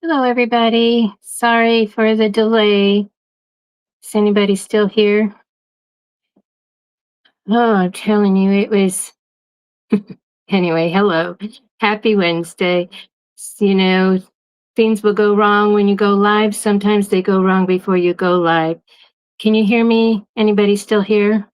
Hello, everybody. Sorry for the delay. Is anybody still here? Oh, I'm telling you, it was. Anyway, hello. Happy Wednesday. You know, things will go wrong when you go live. Sometimes they go wrong before you go live. Can you hear me? Anybody still here?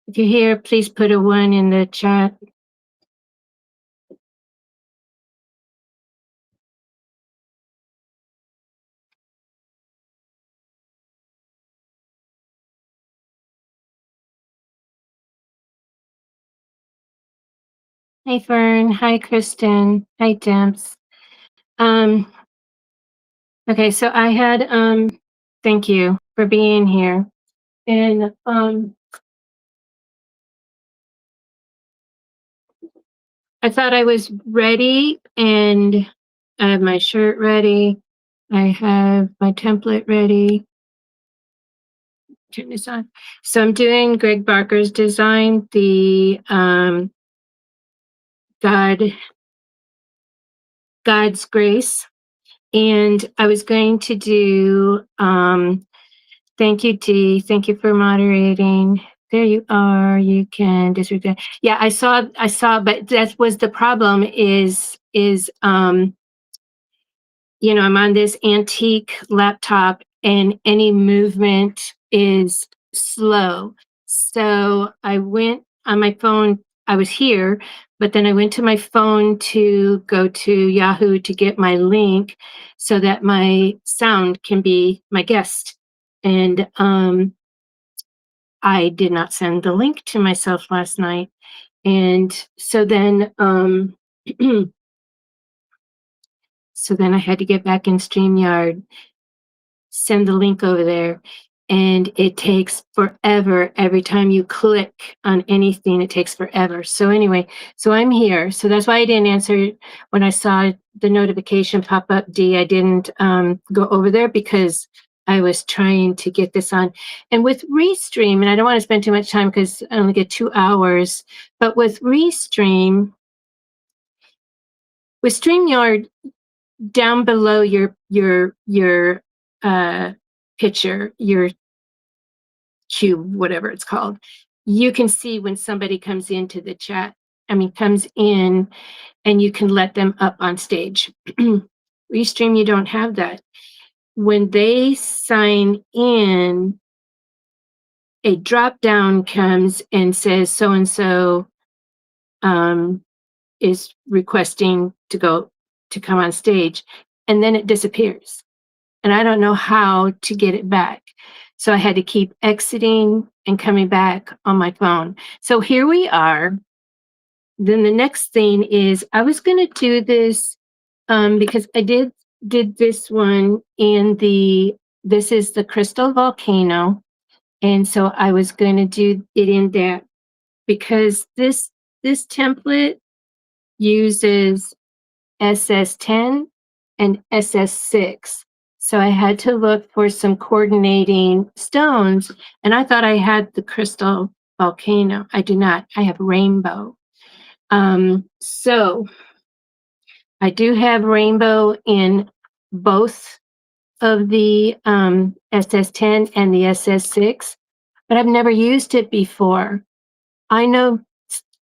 If you're here, please put a one in the chat. Hi, Fern. Hi, Kristen. Hi, Demps. Um, okay, so I had thank you for being here. And I thought I was ready, and I have my shirt ready. I have my template ready. Turn this on. So I'm doing Greg Barker's design, the God's Grace. And I was going to do thank you, Dee. Thank you for moderating. There you are. You can disregard. Yeah, I saw, but that was the problem is I'm on this antique laptop and any movement is slow. So I went on my phone. I was here, but then I went to my phone to go to Yahoo to get my link so that my sound can be my guest. And I did not send the link to myself last night. And so then so then I had to get back in StreamYard, send the link over there, and it takes forever. Every time you click on anything, it takes forever. So anyway, so I'm here. So that's why I didn't answer when I saw the notification pop up. I didn't go over there because I was trying to get this on. And with Restream, and I don't want to spend too much time because I only get 2 hours, but with Restream, with StreamYard, down below your picture, your cube, whatever it's called, you can see when somebody comes into the chat. I mean, comes in, and you can let them up on stage. Restream, you don't have that. When they sign in, a drop down comes and says so and so is requesting to come on stage, and then it disappears. And I don't know how to get it back. So I had to keep exiting and coming back on my phone. So here we are. Then the next thing is I was going to do this because I did this one in this is the crystal volcano. And so I was going to do it in that because this template uses SS10 and SS6. So I had to look for some coordinating stones, and I thought I had the crystal volcano. I do not. I have rainbow. So I do have rainbow in both of the SS10 and the SS6, but I've never used it before. I know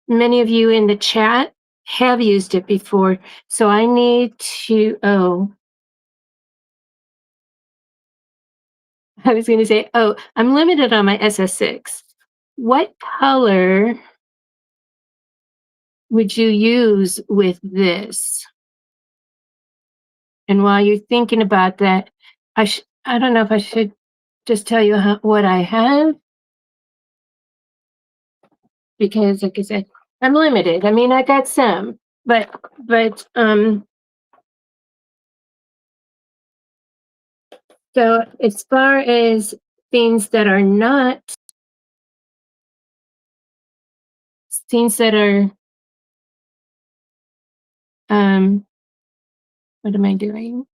many of you in the chat have used it before, so I need to, I was going to say, I'm limited on my SS6. What color would you use with this? And while you're thinking about that, I don't know if I should just tell you what I have, because like I said, I'm limited. I mean, I got some, but so as far as things that are not things that are what am I doing?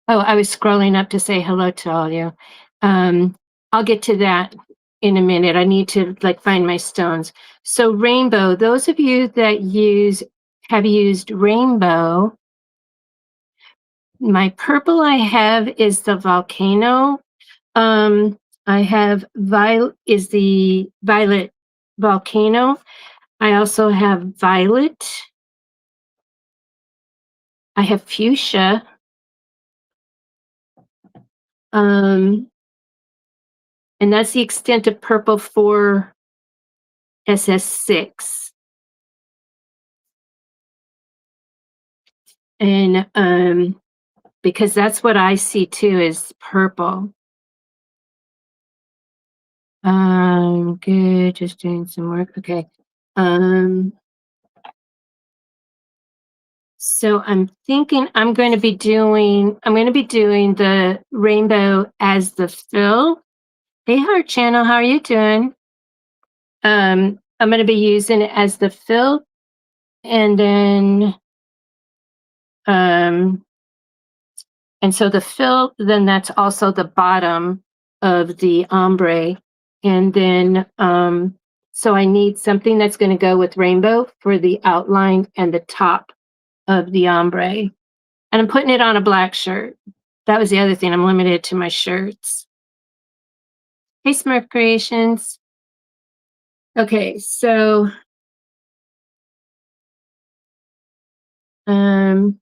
Oh, I was scrolling up to say hello to all you. I'll get to that in a minute. I need to like find my stones. So rainbow, those of you that have used rainbow, my purple I have is the volcano. Um, I have the violet volcano. I also have violet. I have fuchsia. Um, and that's the extent of purple for SS6. And because that's what I see too is purple. Good, just doing some work. Okay. Um, so I'm thinking I'm going to be doing the rainbow as the fill. Hey, Heart Channel, how are you doing? I'm going to be using it as the fill, and then um, and so the fill, then that's also the bottom of the ombre, and then so I need something that's going to go with rainbow for the outline and the top of the ombre, and I'm putting it on a black shirt. That was the other thing. I'm limited to my shirts. Hey, Smurf Creations. Okay, so um,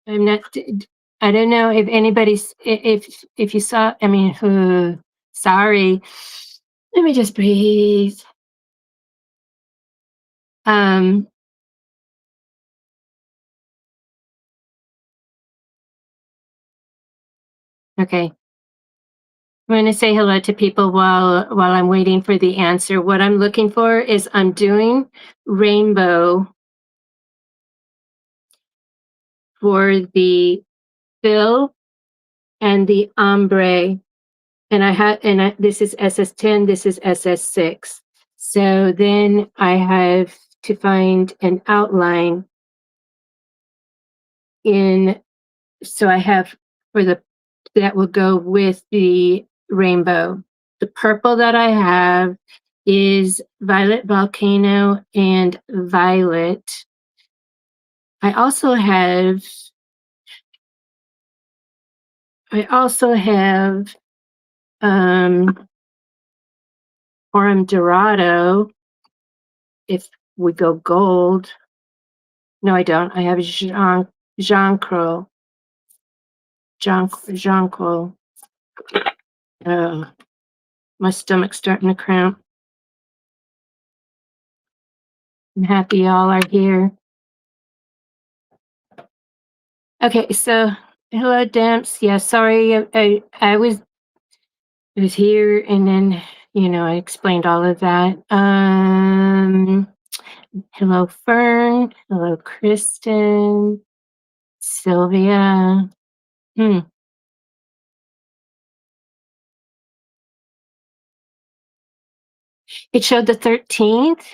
I'm not. I don't know if anybody's if you saw. I mean, sorry. Let me just breathe. Um. Okay. I'm going to say hello to people while I'm waiting for the answer. What I'm looking for is I'm doing rainbow for the fill and the ombre, and this is SS10, this is SS6. So then I have to find an outline in. So I have for the that will go with the rainbow. The purple that I have is violet volcano and violet. I also have I also have Orem Dorado if we go gold. No, I don't. I have Jean Crow. Jean Crow. My stomach's starting to cramp. I'm happy y'all are here. Okay, so hello, Demps. Yeah, sorry, I was here, and then I explained all of that. Hello, Fern. Hello, Kristen. Sylvia. Hmm. It showed the 13th.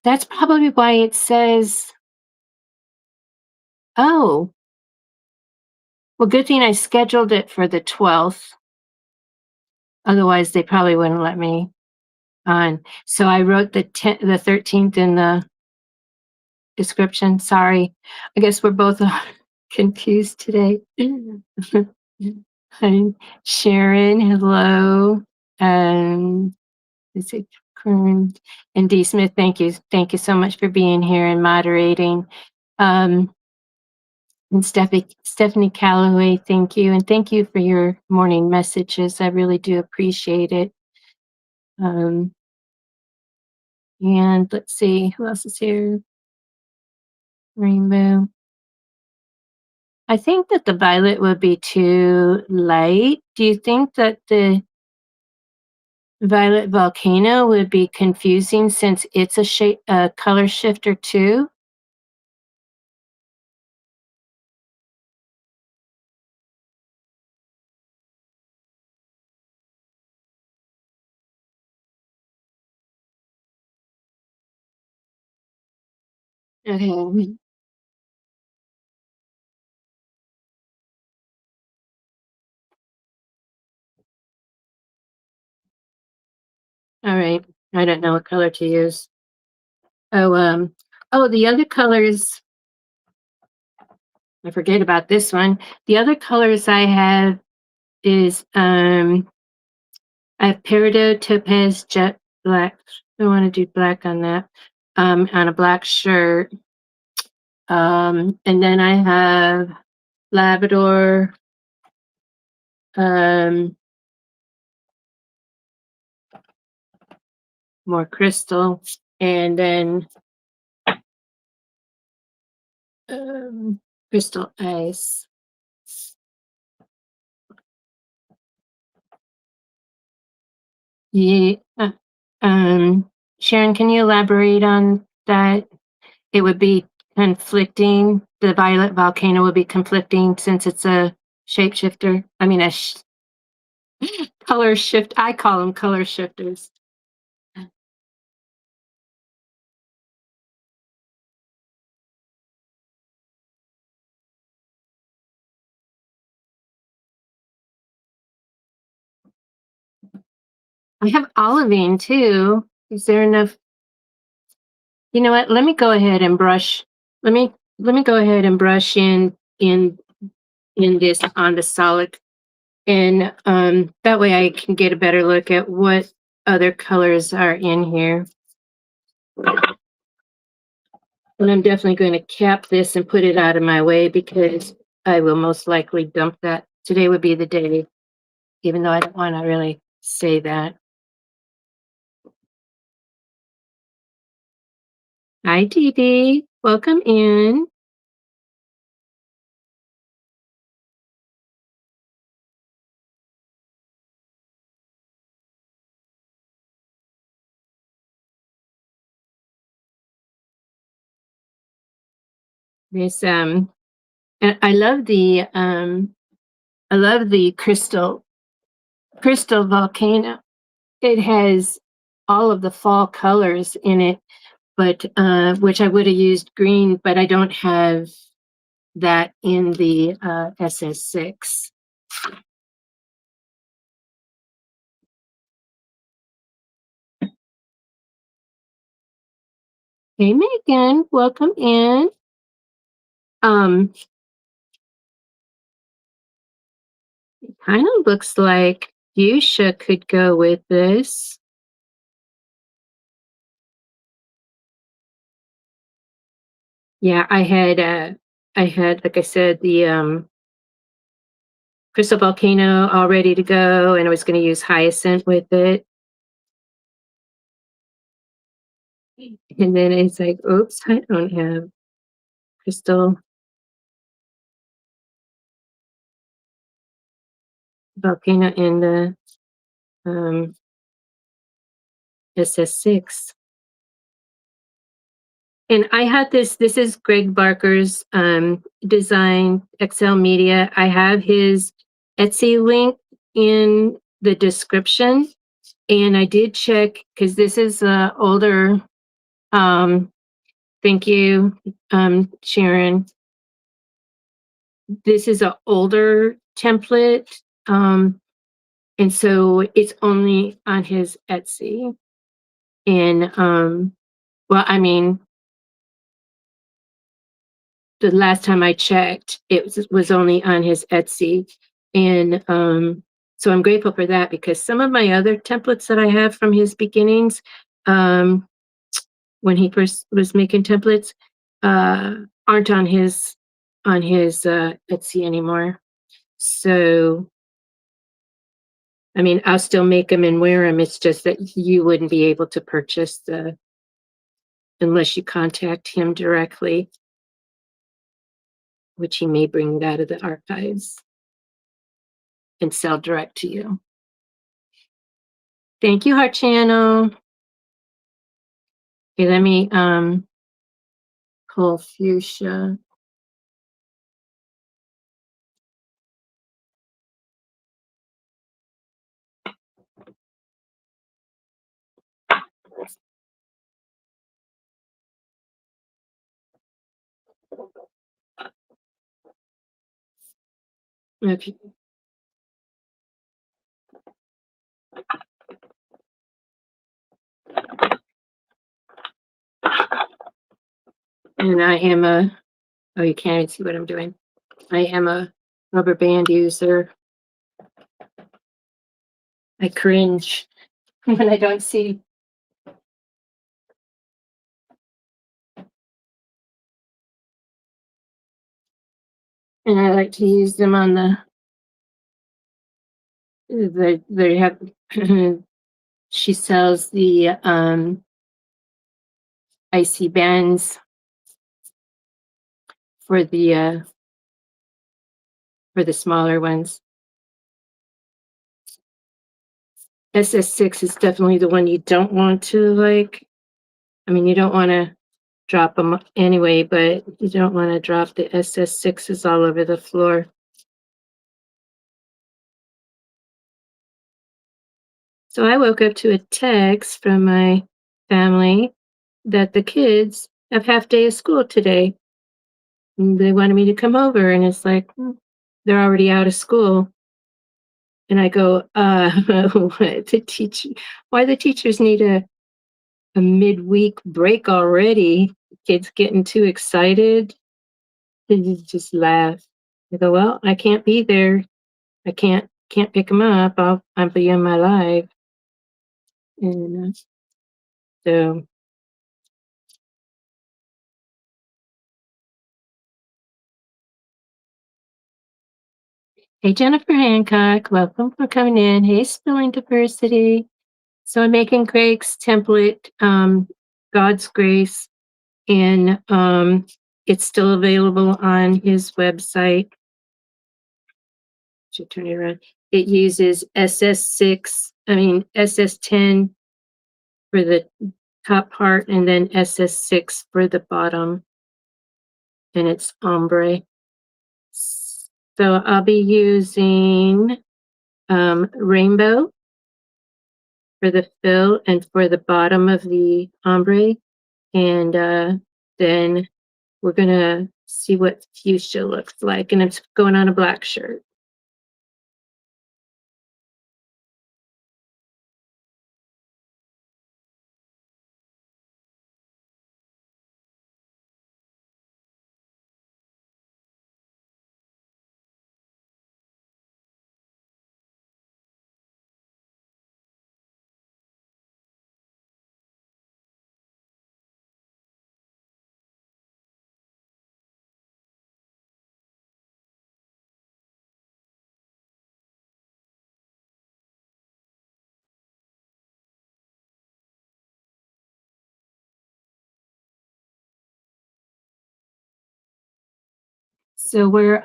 That's probably why it says. Oh, well, good thing I scheduled it for the 12th. Otherwise, they probably wouldn't let me on. So I wrote the 13th in the description. Sorry. I guess we're both confused today. Hi, Sharon. Hello. Is it Kern and D. Smith? Thank you. Thank you so much for being here and moderating. And Stephanie Calloway, thank you. And thank you for your morning messages. I really do appreciate it. And let's see, who else is here? Rainbow. I think that the violet would be too light. Do you think that the violet volcano would be confusing since it's a color shifter too? Okay. All right. I don't know what color to use. Oh, the other colors, I forget about this one. The other colors I have is I have peridot, topaz, jet black. I want to do black on that. On a black shirt. And then I have Labrador, um, more crystal, and then crystal ice. Yeah. Sharon, can you elaborate on that? It would be conflicting. The violet volcano would be conflicting since it's a shapeshifter. I mean, color shift. I call them color shifters. I have olivine too. Is there enough? You know what? Let me go ahead and brush. Let me let me go ahead and brush in this on the solid, and that way I can get a better look at what other colors are in here. And I'm definitely going to cap this and put it out of my way because I will most likely dump that. Today would be the day, even though I don't want to really say that. Hi, Dee Dee. Welcome in. This and I love the crystal volcano. It has all of the fall colors in it, but which I would have used green, but I don't have that in the SS6. Hey Megan, welcome in. Um, Kind of looks like fuchsia could go with this. Yeah, I had, like I said, the crystal volcano all ready to go, and I was going to use hyacinth with it. And then it's like, oops, I don't have crystal volcano in the um, SS6. And I had this is Greg Barker's design, Excel Media. I have his Etsy link in the description. And I did check because this is older. Um, thank you, Sharon. This is an older template. Um, and so it's only on his Etsy. And well, I mean, the last time I checked, was only on his Etsy. And so I'm grateful for that because some of my other templates that I have from his beginnings, um, when he first was making templates, aren't on his Etsy anymore. So I mean, I'll still make them and wear them. It's just that you wouldn't be able to purchase the unless you contact him directly, which he may bring it out of the archives and sell direct to you. Thank you, Heart Channel. Okay, let me pull fuchsia. Okay. And I am a oh, you can't even see what I'm doing. I am a rubber band user. I cringe when I don't see, and I like to use them on they have she sells the icy bands for the smaller ones. SS6 is definitely the one you don't want to like. I mean, you don't want to drop them anyway, but you don't want to drop the SS6s all over the floor. So I woke up to a text from my family that the kids have half day of school today. And they wanted me to come over, and it's like, they're already out of school. And I go, what the teach why the teachers need a midweek break already? Kids getting too excited. They just laugh. I go, well, I can't be there. I can't pick them up. I'll be in my life. And so, hey, Jennifer Hancock, welcome for coming in. Hey, Spilling Diversity. So I'm making Craig's template, God's Grace, and it's still available on his website. Should turn it around. It uses SS6, I mean SS10 for the top part, and then SS6 for the bottom, and it's ombre. So I'll be using rainbow for the fill and for the bottom of the ombre. And then we're gonna see what fuchsia looks like. And it's going on a black shirt. So we're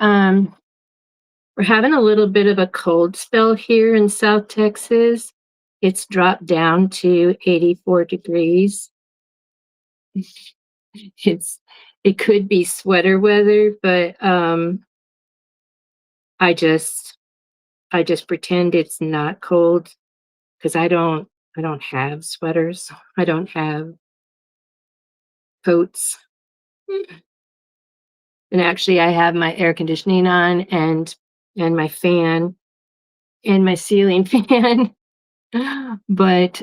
having a little bit of a cold spell here in South Texas. It's dropped down to 84 degrees. It's it could be sweater weather, but I just I just pretend it's not cold because I don't have sweaters. I don't have coats. And actually I have my air conditioning on and my fan and my ceiling fan. But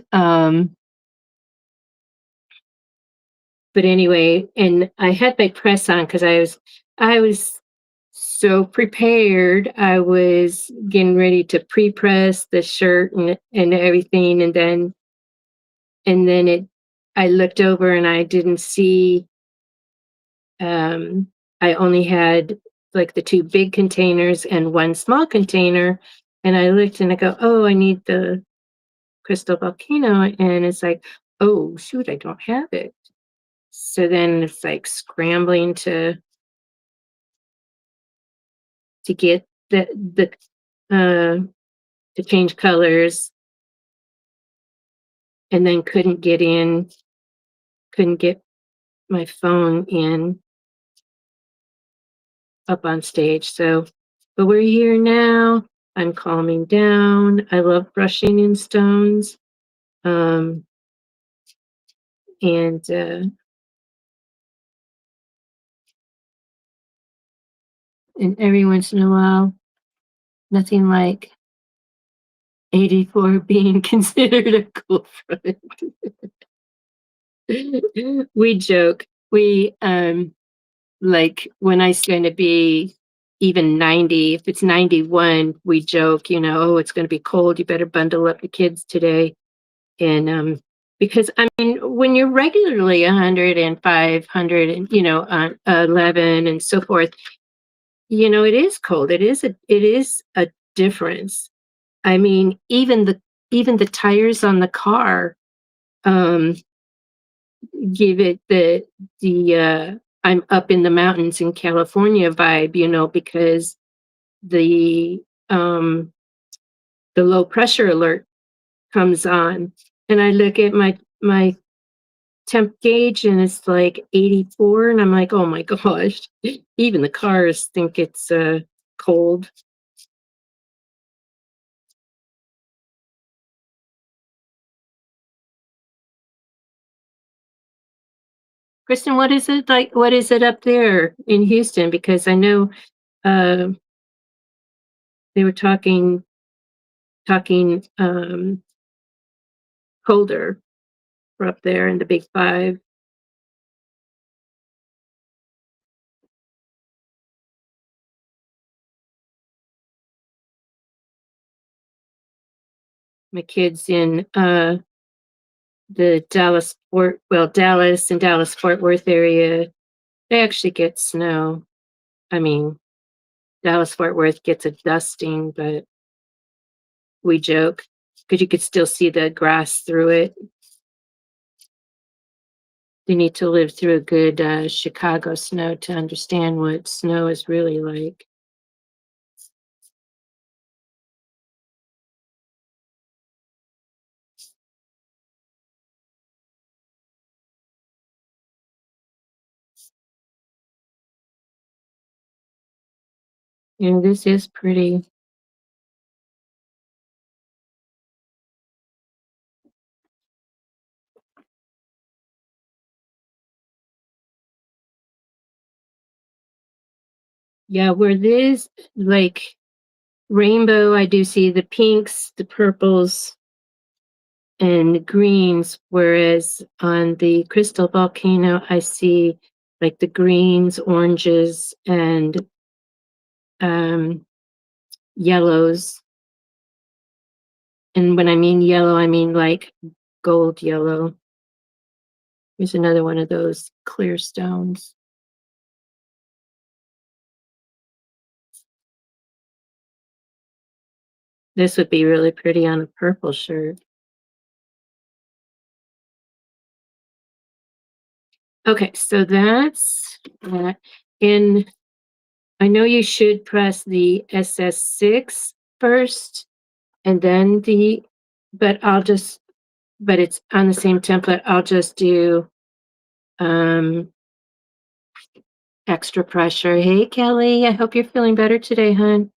anyway, and I had my press on because I was so prepared. I was getting ready to pre-press the shirt and everything, and then it I looked over and I didn't see, um I only had like the two big containers and one small container, and I looked and I go, oh, I need the crystal volcano, and it's like, oh shoot, I don't have it. So then it's like scrambling to get the uh to change colors, and then couldn't get my phone in up on stage. So, but we're here now. I'm calming down. I love brushing in stones. Um, and and every once in a while, nothing like 84 being considered a cool front. We joke. Like when I going to be even 90, if it's 91, we joke, "Oh, it's gonna be cold. You better bundle up the kids today." And, because, I mean, when you're regularly 105, 100 and, 11 and so forth, it is cold. It is a difference. I mean, even the tires on the car, um, give it the I'm up in the mountains in California vibe, because the um the low pressure alert comes on, and I look at my temp gauge and it's like 84, and I'm like, "Oh my gosh." Even the cars think it's cold. Kristen, what is it up there in Houston? Because I know uh, they were talking colder for up there in the Big Five. My kids in the Dallas and Dallas Fort Worth area, they actually get snow. I mean, Dallas Fort Worth gets a dusting, but we joke because you could still see the grass through it. You need to live through a good Chicago snow to understand what snow is really like. This is pretty. Yeah, where this like rainbow, I do see the pinks, the purples, and the greens, whereas on the crystal volcano, I see like the greens, oranges, and um, yellows. And when I mean yellow, I mean like gold yellow. Here's another one of those clear stones. This would be really pretty on a purple shirt. Okay, so that's that. And I know you should press the SS6 first and then but but it's on the same template. I'll just do um, extra pressure. Hey, Kelly, I hope you're feeling better today, hon.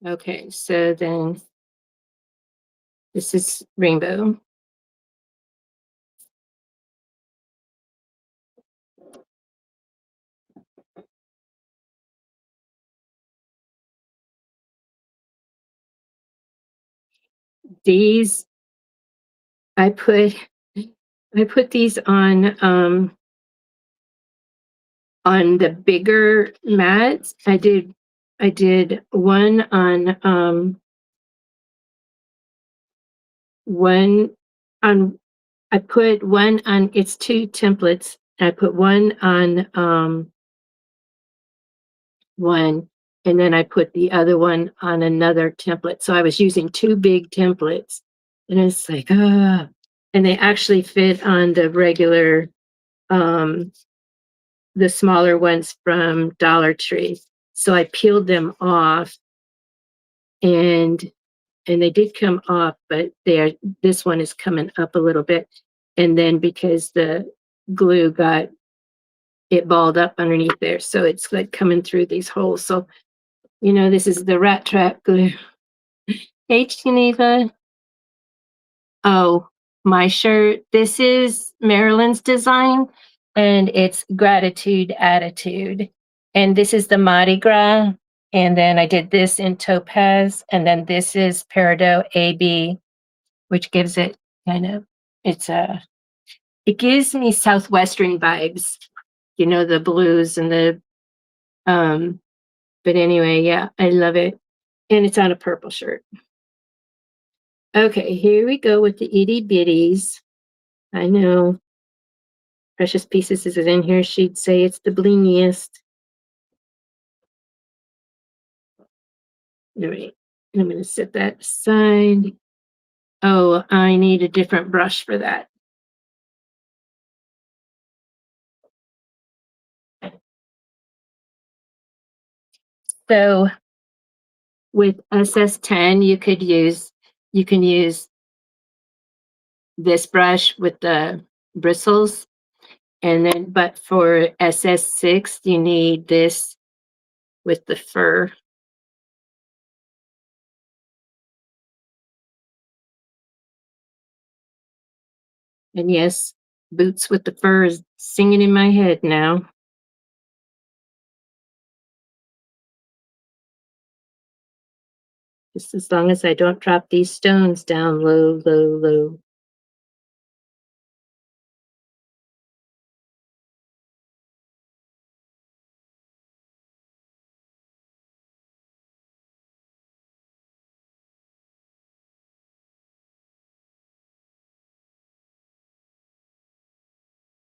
Okay, so then this is rainbow. These I put I put these on the bigger mats. I did one one on I put one on it's two templates. I put one on one, and then I put the other one on another template. So I was using two big templates. And it's like, ah. and they actually fit on um, the smaller ones from Dollar Tree. So I peeled them off, and they did come off, but this one is coming up a little bit. And then because the glue got it balled up underneath there, so it's like coming through these holes. So this is the rat trap glue. Hey, Geneva. Oh, my shirt. This is Marilyn's design, and it's Gratitude Attitude. And this is the Mardi Gras. And then I did this in Topaz. And then this is Peridot AB, which gives it kind of, it gives me Southwestern vibes, the blues and um, but anyway, yeah, I love it. And it's on a purple shirt. Okay, here we go with the itty bitties. I know Precious Pieces is in here. She'd say it's the blingiest. All right, I'm going to set that aside. Oh, I need a different brush for that. So with SS10, you can use this brush with the bristles, and then but for SS6, you need this with the fur. And yes, Boots with the Fur is singing in my head now. Just as long as I don't drop these stones down low, low, low.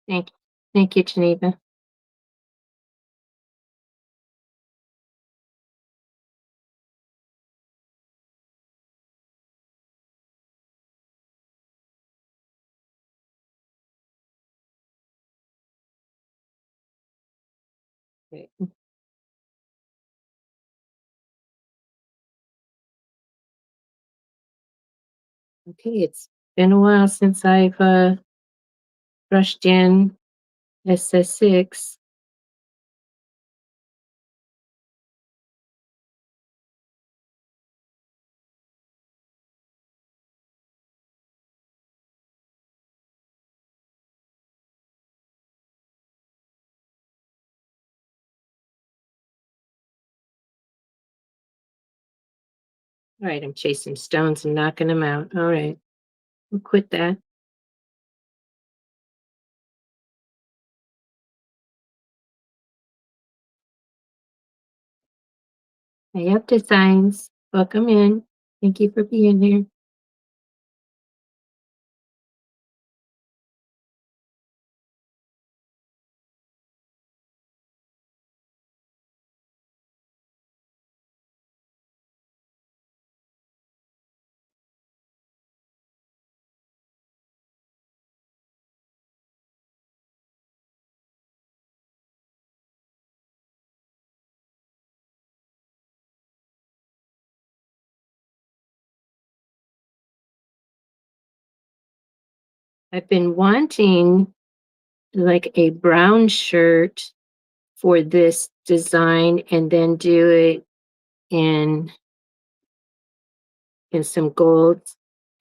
Thank you. Thank you, Geneva. Great. Okay, it's been a while since I've brushed in SS6. All right, I'm chasing stones and knocking them out. All right, we'll quit that. Hey up, Designs. Welcome in. Thank you for being here. I've been wanting like a brown shirt for this design and then do it in some gold.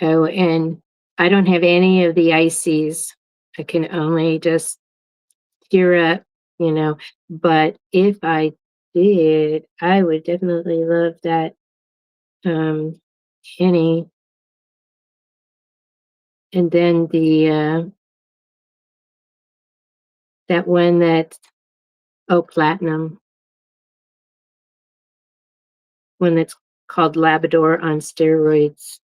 Oh, and I don't have any of the ices. I can only just tear up, you know. But if I did, I would definitely love that penny. And then the that one that platinum one that's called Labrador on steroids.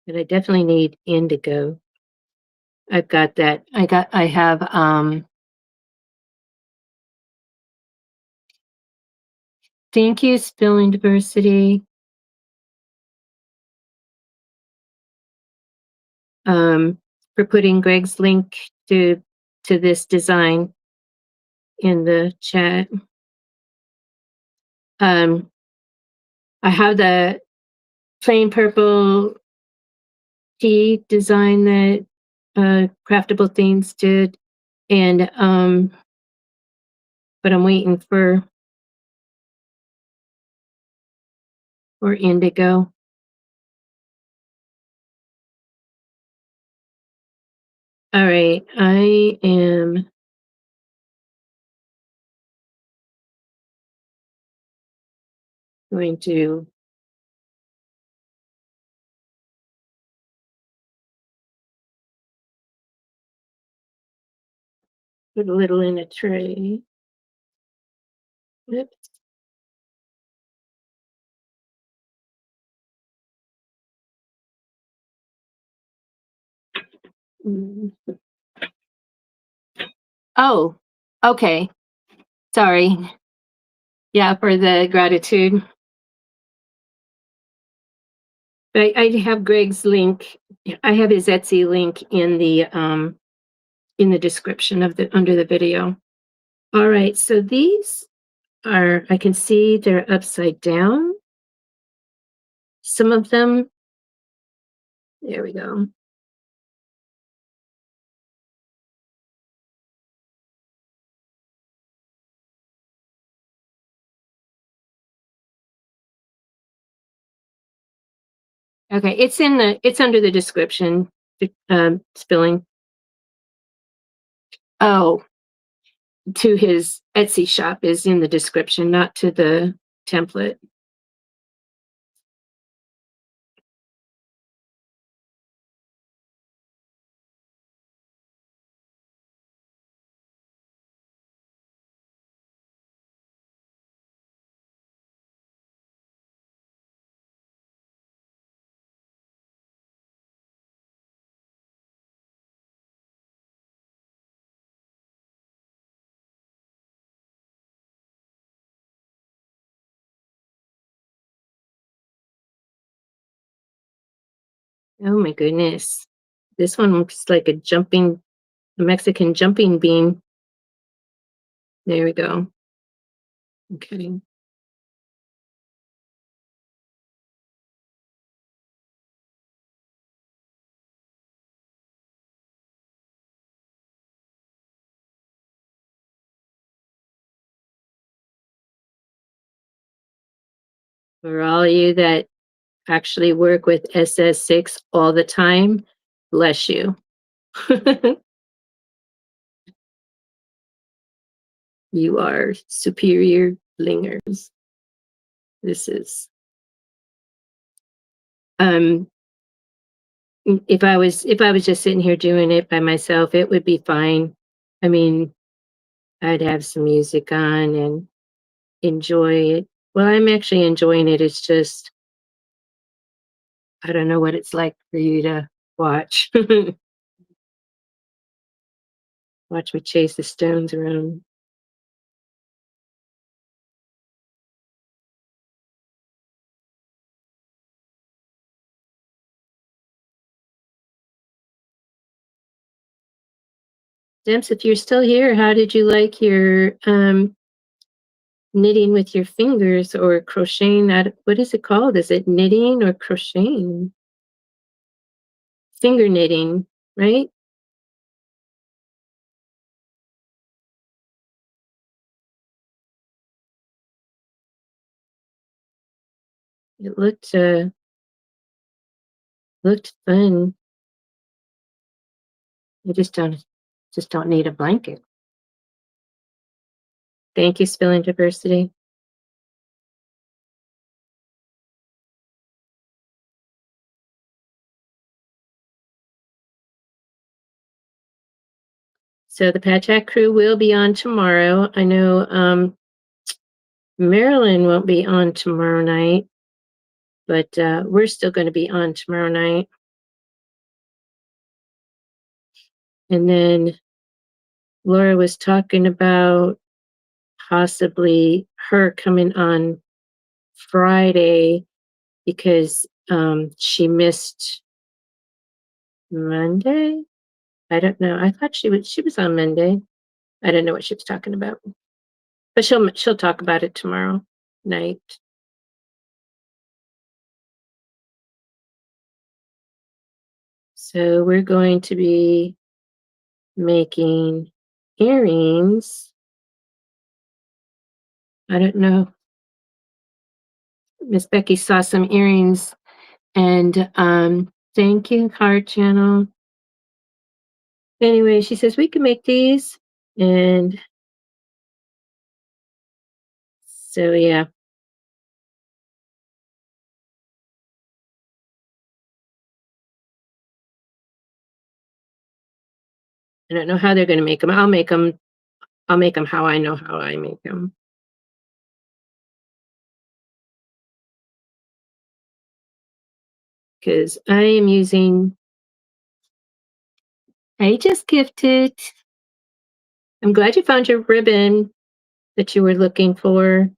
But I definitely need indigo. I've got that. I have Thank you, Spilling Diversity, um, for putting Greg's link to this design in the chat. Um, I have the plain purple tea design that Craftable Things did, and but I'm waiting for indigo. All right, I am going to put a little in a tray. Oops. Mm. Oh, okay. Sorry. Yeah, for the gratitude. But I have Greg's link. I have his Etsy link in the description of the under the video. All right, so these are, I can see they're upside down. Some of them, there we go. Okay, it's under the description. Spilling. Oh, to his Etsy shop is in the description, not to the template. Oh my goodness. This one looks like a Mexican jumping bean. There we go. Okay. For all you that actually work with SS6 all the time, bless you. You are superior blingers. This is um if I was just sitting here doing it by myself, it would be fine. I mean, I'd have some music on and enjoy it. Well, I'm actually enjoying it. It's just I don't know what it's like for you to watch. Watch me chase the stones around. Demps, if you're still here, how did you like your knitting with your fingers or crocheting? What is it called? Is it knitting or crocheting? Finger knitting, right? It looked fun. I just don't need a blanket. Thank you, Spilling Diversity. So the Patchak crew will be on tomorrow. I know Marilyn won't be on tomorrow night, but we're still going to be on tomorrow night. And then Laura was talking about possibly her coming on Friday because, she missed Monday? I don't know. I thought she was on Monday. I don't know what she was talking about. But she'll talk about it tomorrow night. So we're going to be making earrings. I don't know. Miss Becky saw some earrings and thank you, Heart Channel. Anyway, she says we can make these. And so yeah, I don't know how they're gonna make them. I'll make them how I know how I make them. Because I am using I just gifted. I'm glad you found your ribbon that you were looking for.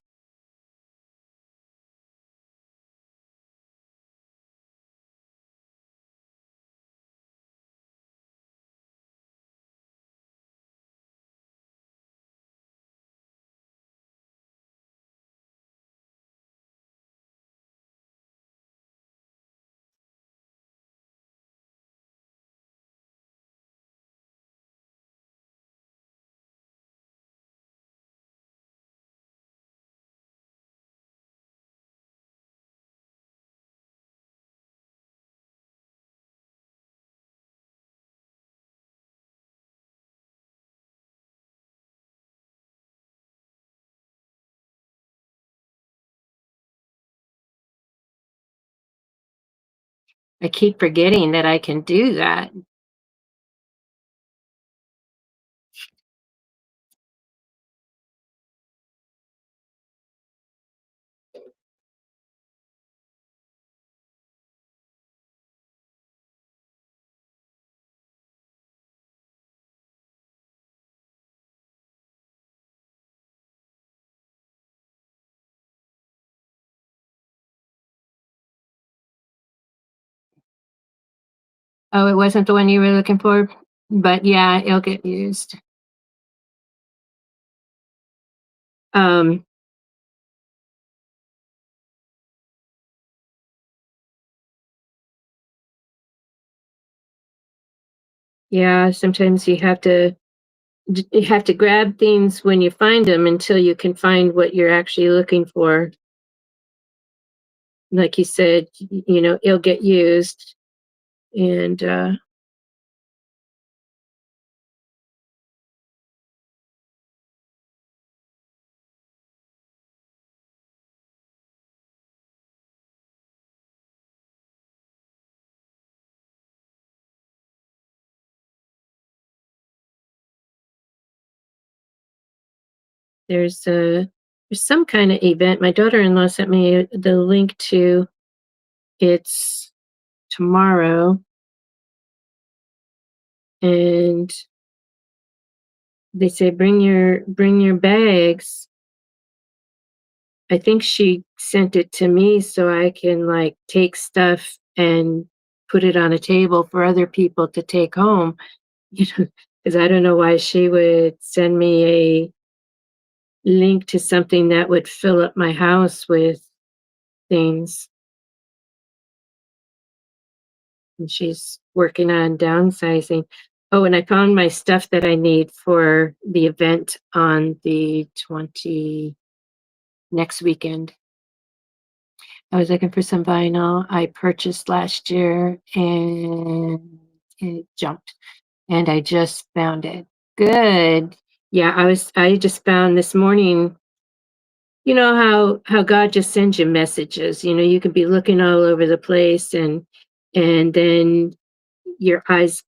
I keep forgetting that I can do that. Oh, it wasn't the one you were looking for? But yeah, it'll get used. Um, yeah, sometimes you have to grab things when you find them until you can find what you're actually looking for. Like you said, it'll get used. And there's a there's some kind of event. My daughter-in-law sent me the link to. It's tomorrow, and they say bring your bags. I think she sent it to me so I can like take stuff and put it on a table for other people to take home. Because I don't know why she would send me a link to something that would fill up my house with things. And she's working on downsizing. Oh, and I found my stuff that I need for the event on the 20 next weekend. I was looking for some vinyl I purchased last year and it jumped and I just found it. Good. Yeah, I just found this morning, how God just sends you messages. You can be looking all over the place and then your eyes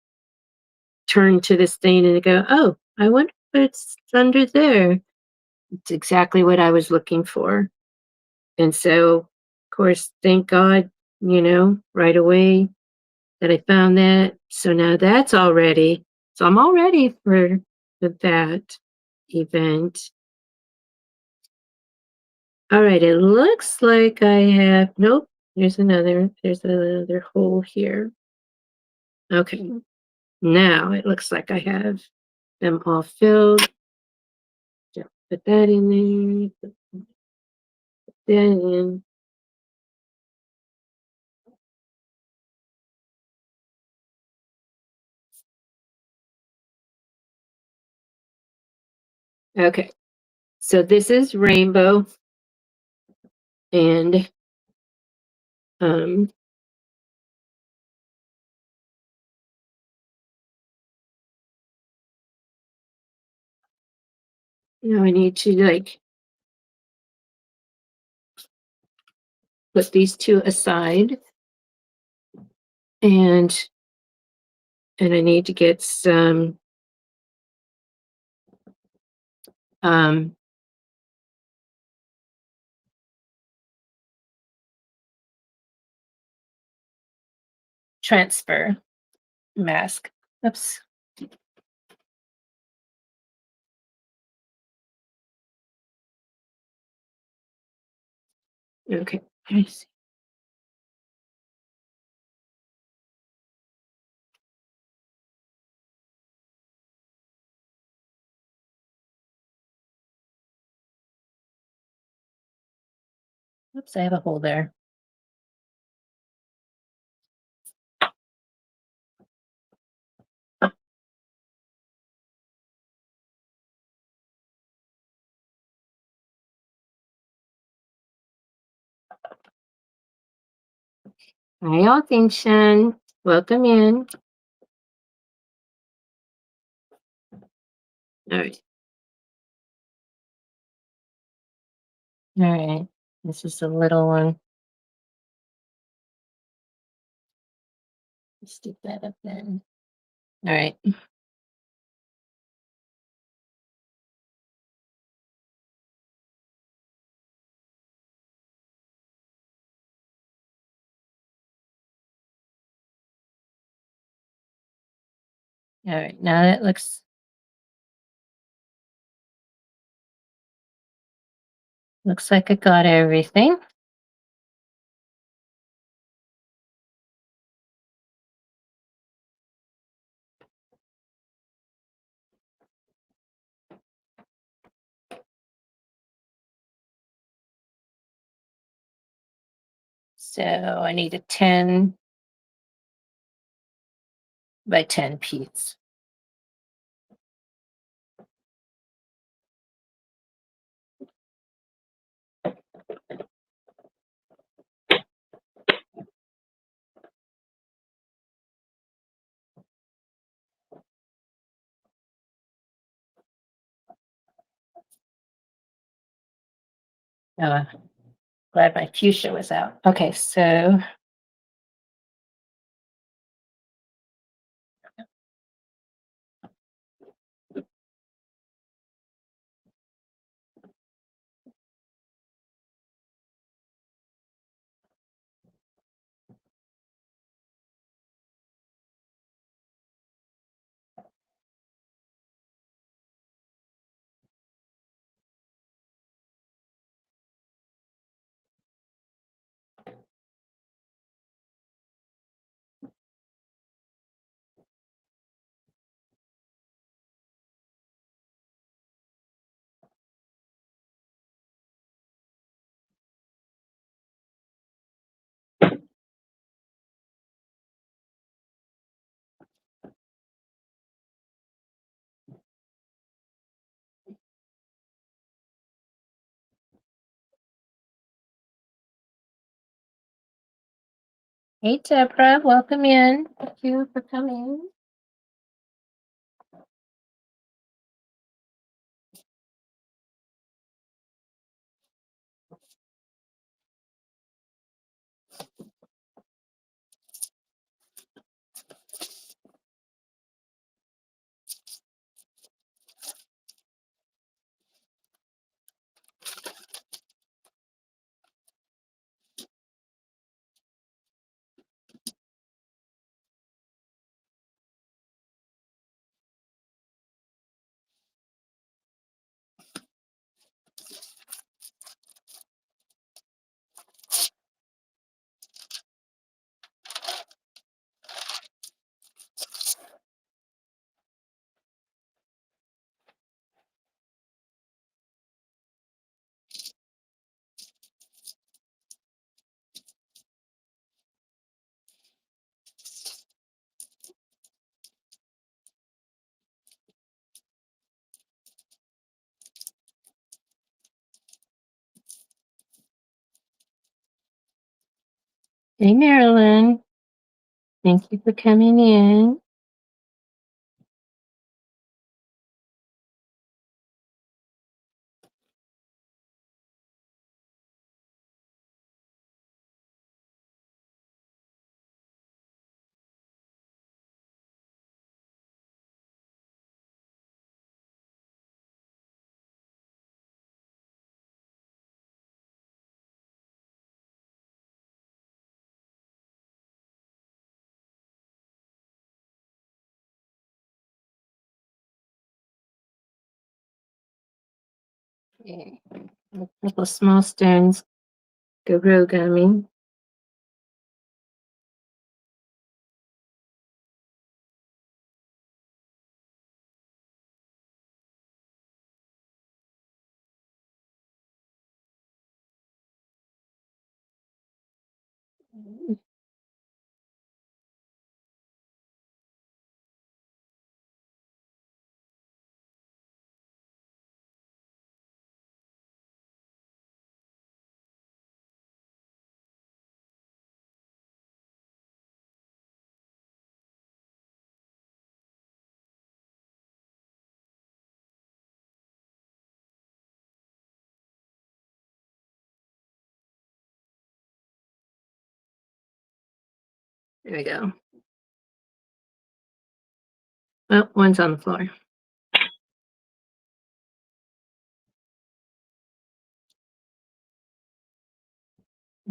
turn to this thing and go, "Oh, I wonder what's under there." It's exactly what I was looking for. And so, of course, thank God, right away that I found that. So now that's all ready. So I'm all ready for that event. All right, it looks like I have, nope, there's another hole here. Okay, now it looks like I have them all filled. Just put that in there, put that in. Okay, so this is rainbow, and um, now I need to like put these two aside, and I need to get some um, transfer mask. Oops. Okay. I see. Oops, I have a hole there. Hi, Altinson. Welcome in. All right. All right. This is a little one. Stick that up then. All right. All right. Now that looks like I got everything. So I need a 10 by 10 piece. Uh, Glad my fuchsia was out. Okay, so hey Deborah, welcome in. Thank you for coming. Hey, Marilyn. Thank you for coming in. Okay. A couple small stones go rogue on me. There we go. Well, one's on the floor.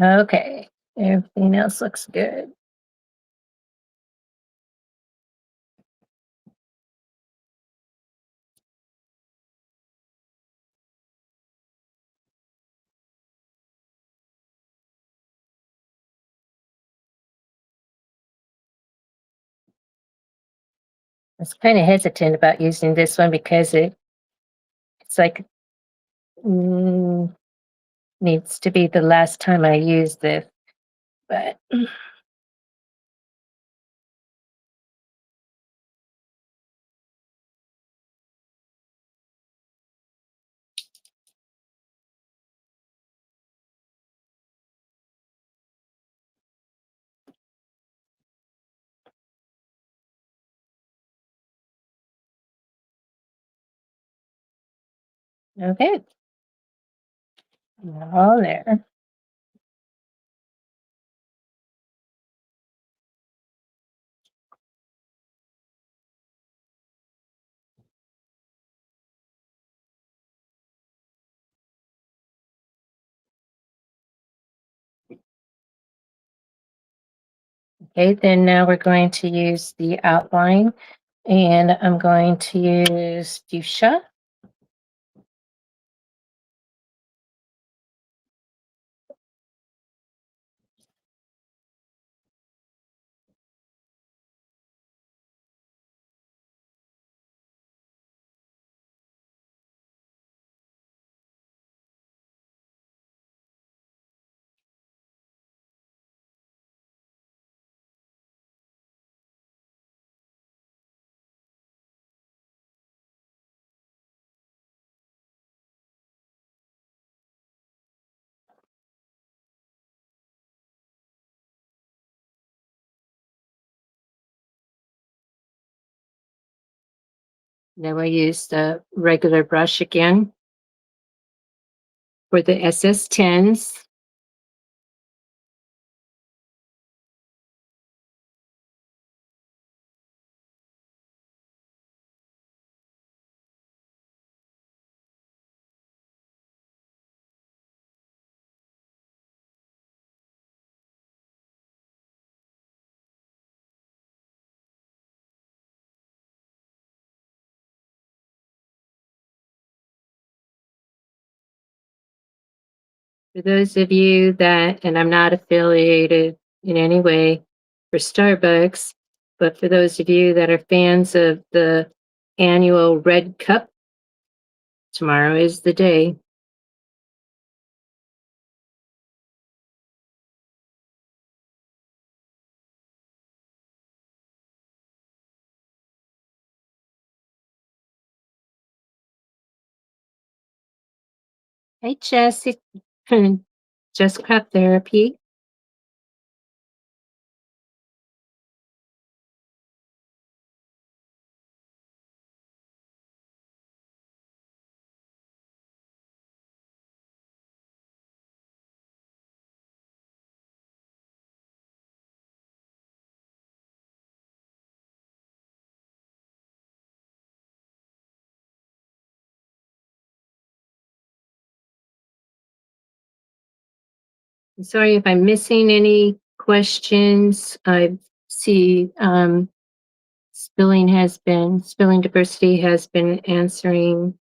Okay. Everything else looks good. I was kind of hesitant about using this one because it's like mm, needs to be the last time I use this. But okay, all there. Okay, then now we're going to use the outline, and I'm going to use fuchsia. Now I use the regular brush again for the SS10s. For those of you that, and I'm not affiliated in any way for Starbucks, but for those of you that are fans of the annual Red Cup, tomorrow is the day. Hey, Jessica. Just Crop Therapy. I'm sorry if I'm missing any questions. I see Spilling Diversity has been answering,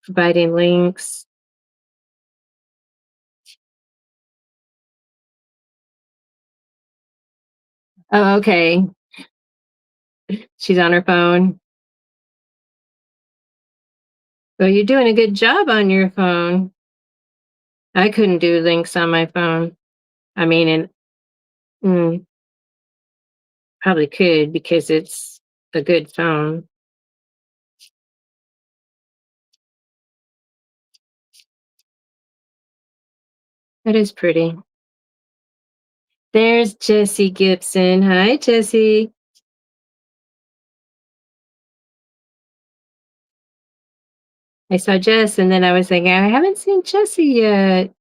providing links. Oh, okay. She's on her phone. Well, you're doing a good job on your phone. I couldn't do links on my phone. I mean, and mm, probably could because it's a good phone. That is pretty. There's Jessie Gibson. Hi, Jessie. I saw Jess, and then I was like, I haven't seen Jessie yet.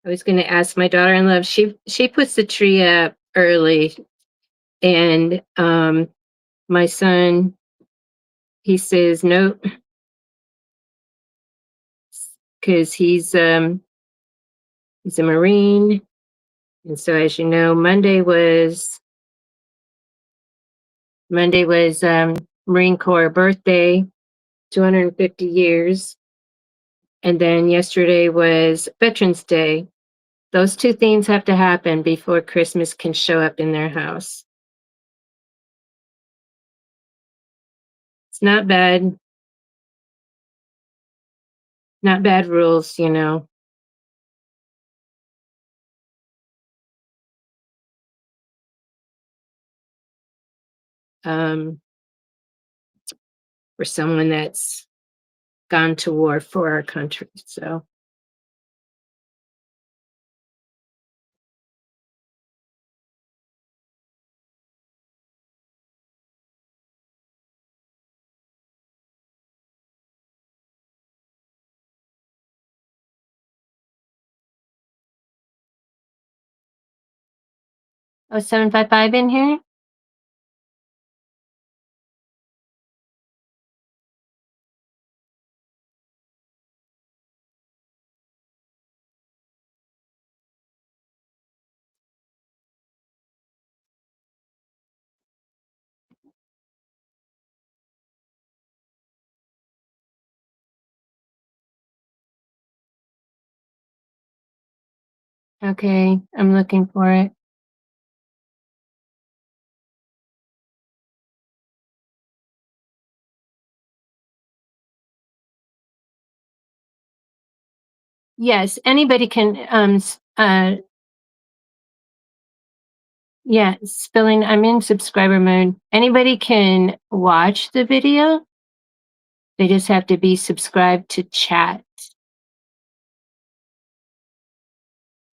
I was going to ask my daughter-in-law. She puts the tree up early, and my son, he says nope because he's a Marine, and so as you know, Monday was Marine Corps birthday, 250 years, and then yesterday was Veterans Day. Those two things have to happen before Christmas can show up in their house. It's not bad rules, you know. Um, for someone that's gone to war for our country. So, oh, 755 in here? Okay, I'm looking for it. Yes, anybody can, yeah, spilling, I'm in subscriber mode. Anybody can watch the video. They just have to be subscribed to chat.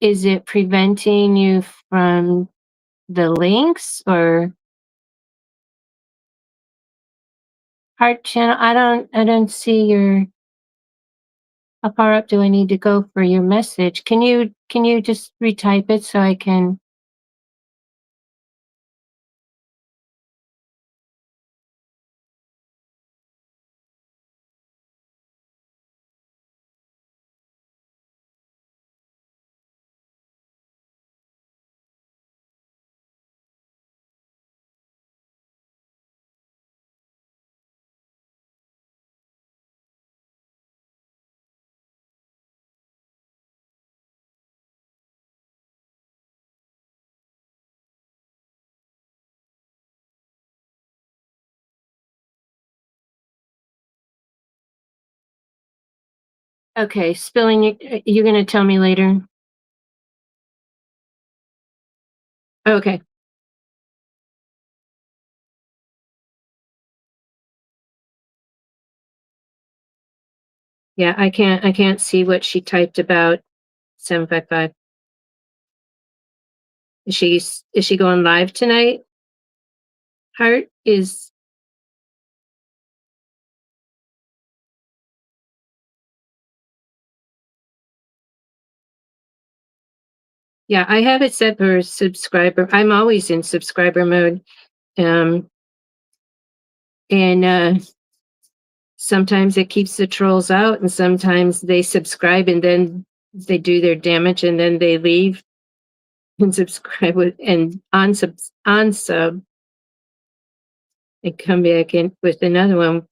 Is it preventing you from the links or heart channel? I don't see your, how far up do I need to go for your message? Can you just retype it so I can? Okay, spilling, you're gonna tell me later. Okay. Yeah, I can't see what she typed about 755. Is she going live tonight? Heart is Yeah, I have it set for subscriber. I'm always in subscriber mode. Um and sometimes it keeps the trolls out and sometimes they subscribe and then they do their damage and then they leave and subscribe with and on sub and come back in with another one.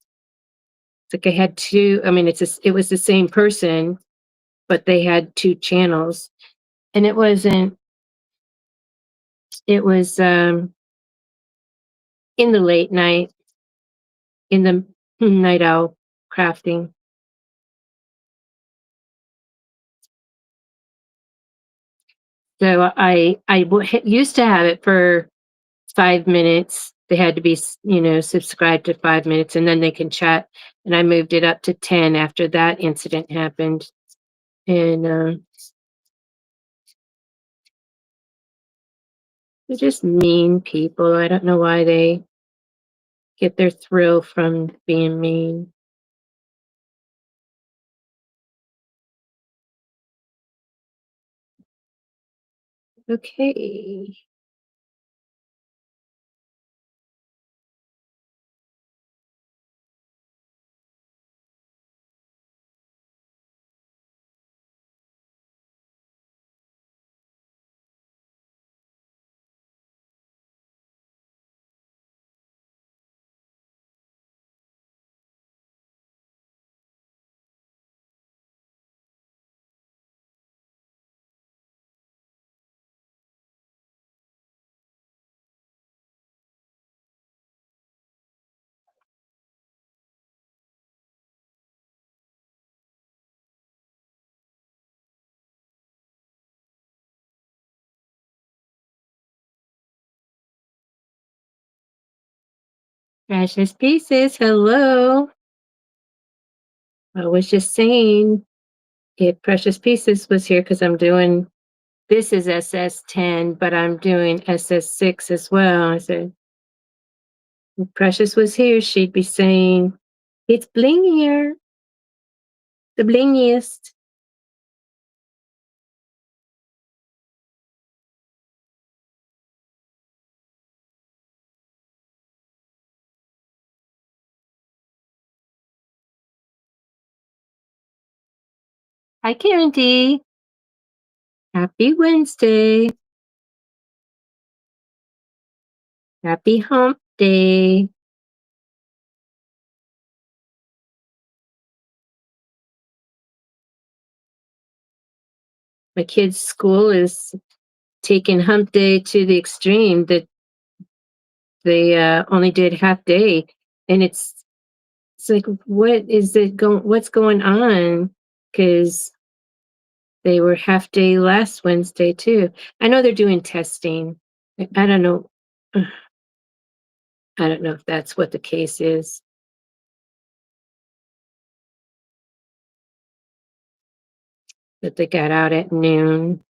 It's like I had two. I mean, it was the same person, but they had two channels, and it wasn't. It was in the late night, in the night owl crafting. So used to have it for 5 minutes. They had to be, subscribed to 5 minutes, and then they can chat. And I moved it up to 10 after that incident happened. And they're just mean people. I don't know why they get their thrill from being mean. Okay. Precious Pieces, hello. I was just saying if Precious Pieces was here because I'm doing this is SS10, but I'm doing SS6 as well. I said, if Precious was here, she'd be saying, it's Bling here, the blingiest. Hi, Karen D. Happy Wednesday. Happy hump day. My kid's school is taking hump day to the extreme that they only did half day. And it's like, what's going on? Because they were half day last Wednesday too. I know they're doing testing. I don't know. I don't know if that's what the case is. That they got out at noon.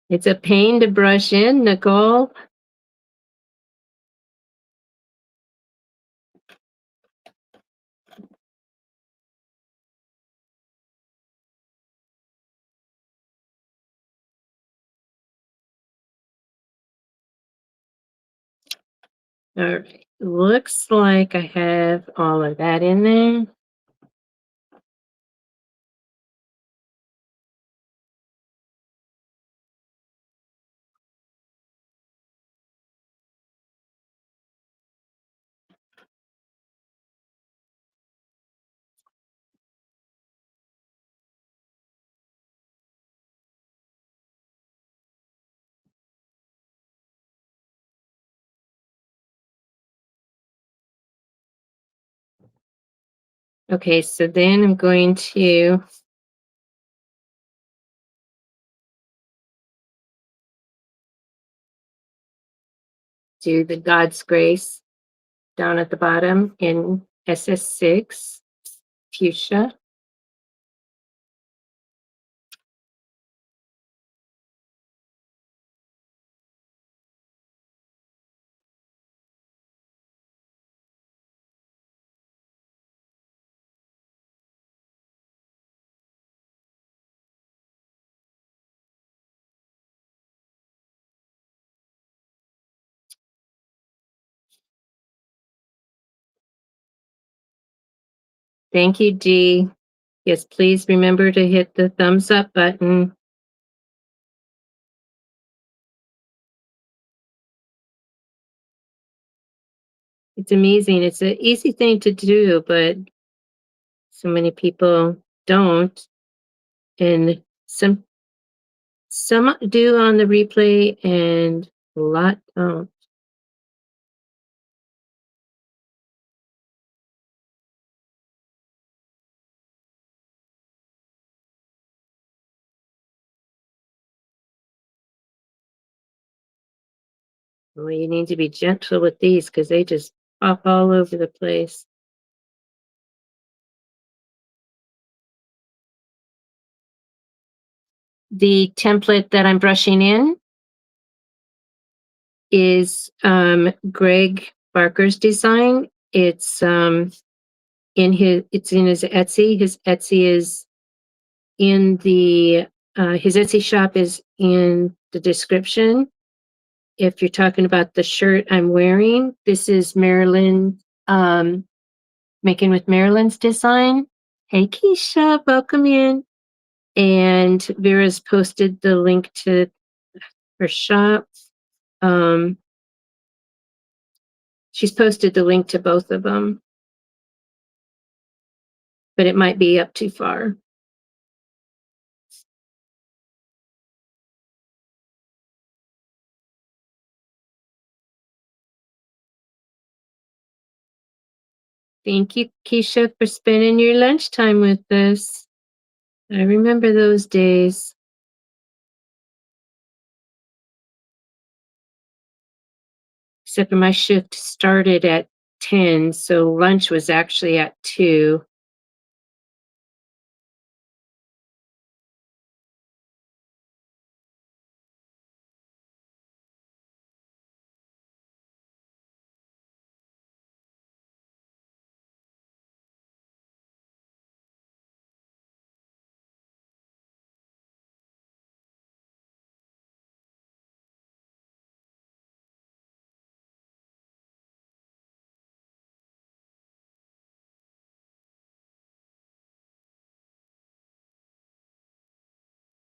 It's a pain to brush in, Nicole. All right. Looks like I have all of that in there. Okay, so then I'm going to do the God's Grace down at the bottom in SS6 fuchsia. Thank you, G. Yes, please remember to hit the thumbs up button. It's amazing. It's an easy thing to do, but so many people don't. And some do on the replay and a lot don't. Well, you need to be gentle with these because they just pop all over the place. The template that I'm brushing in is Greg Barker's design. It's in his Etsy. His Etsy is in the his Etsy shop is in the description. If you're talking about the shirt I'm wearing, this is Marilyn, Making with Marilyn's design. Hey Keisha, welcome in. And Vera's posted the link to her shop. Um, she's posted the link to both of them, but it might be up too far. Thank you, Keisha, for spending your lunchtime with us. I remember those days. Except for my shift started at 10, so lunch was actually at 2.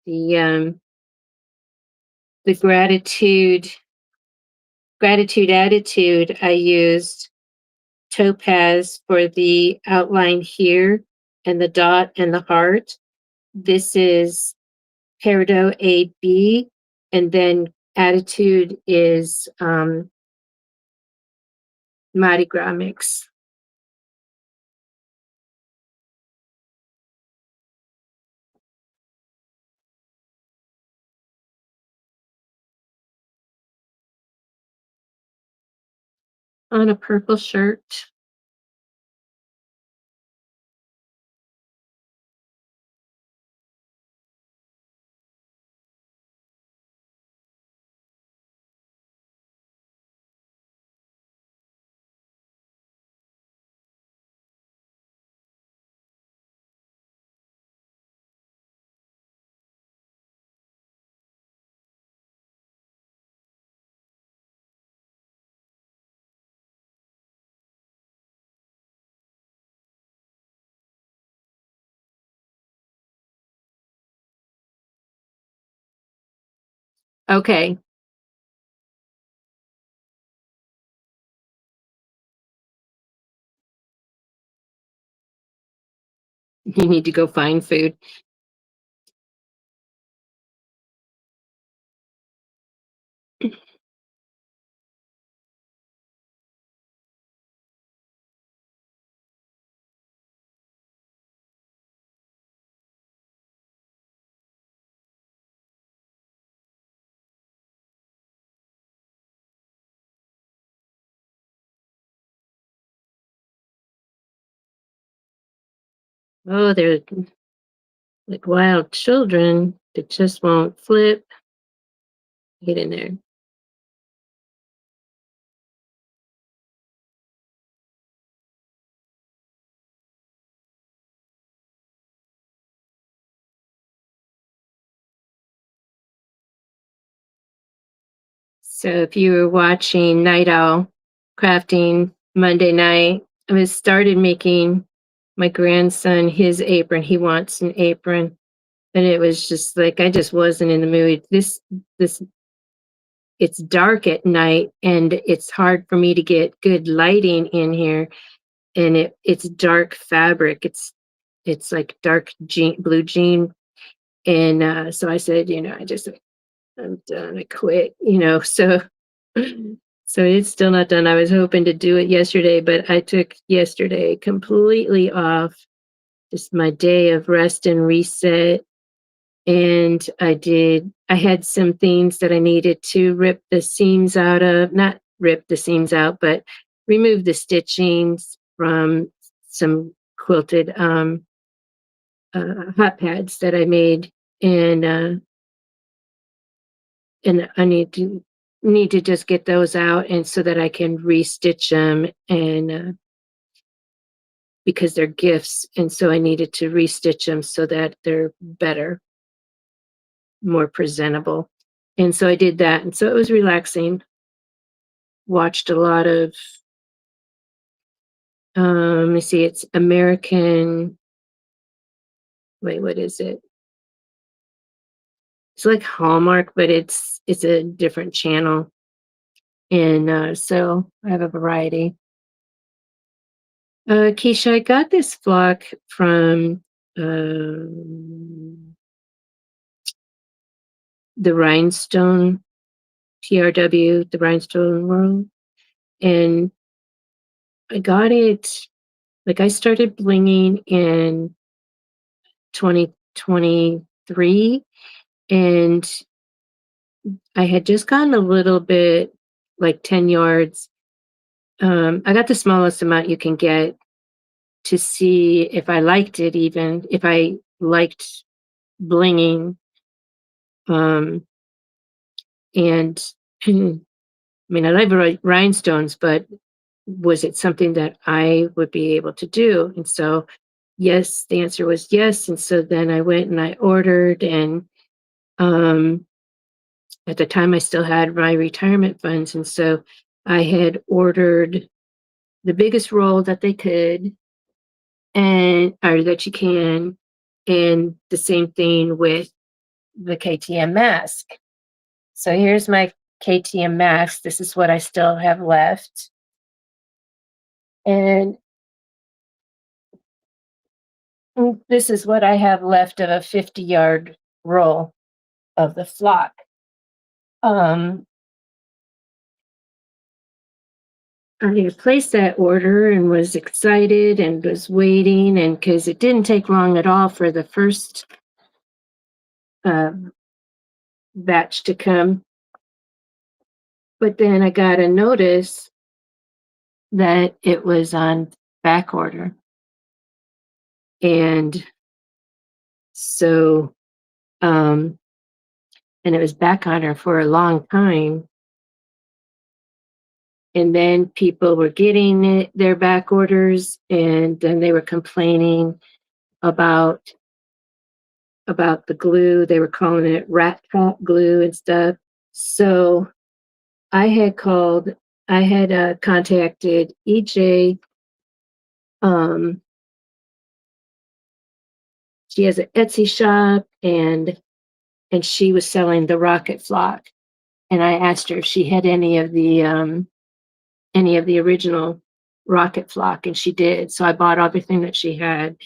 The the gratitude attitude, I used topaz for the outline here and the dot and the heart. This is peridot AB, and then attitude is Mardi Gras mix on a purple shirt. Okay, you need to go find food. Oh, they're like wild children that just won't flip. Get in there. So if you were watching Night Owl crafting Monday night, I was started making my grandson his apron. He wants an apron. And it was just like I just wasn't in the mood. This it's dark at night and it's hard for me to get good lighting in here. And it's dark fabric. It's like dark blue jean. And so I said, I'm done. I quit, so so it's still not done. I was hoping to do it yesterday, but I took yesterday completely off, just my day of rest and reset. And I had some things that I needed to rip the seams out of, not rip the seams out, but remove the stitchings from some quilted hot pads that I made. And I need to just get those out and so that I can restitch them and because they're gifts and so I needed to restitch them so that they're better, more presentable. And so I did that and so it was relaxing. Watched a lot of let me see, it's American, wait, what is it? It's like Hallmark, but it's a different channel. And so I have a variety. Keisha, I got this flock from the Rhinestone TRW, the Rhinestone World, and I got it. Like I started blinging in 2023, and I had just gotten a little bit, like 10 yards. I got the smallest amount you can get to see if I liked it, even if I liked blinging. Um, and I mean, I like rhinestones, but was it something that I would be able to do? And so, yes, the answer was yes. And so then I went and I ordered, and um, at the time I still had my retirement funds, and so I had ordered the biggest roll that they could, and or that you can, and the same thing with the KTM mask. So here's my KTM mask. This is what I still have left. And this is what I have left of a 50-yard roll of the flock. Um, I placed that order and was excited and was waiting, and because it didn't take long at all for the first uh, batch to come. But then I got a notice that it was on back order. And so, um, and it was back on her for a long time. And then people were getting their back orders, and then they were complaining about the glue. They were calling it rat trap glue and stuff. So I had called. I had contacted EJ. Um, she has an Etsy shop, and she was selling the rocket flock. And I asked her if she had any of the original rocket flock, and she did. So I bought everything that she had,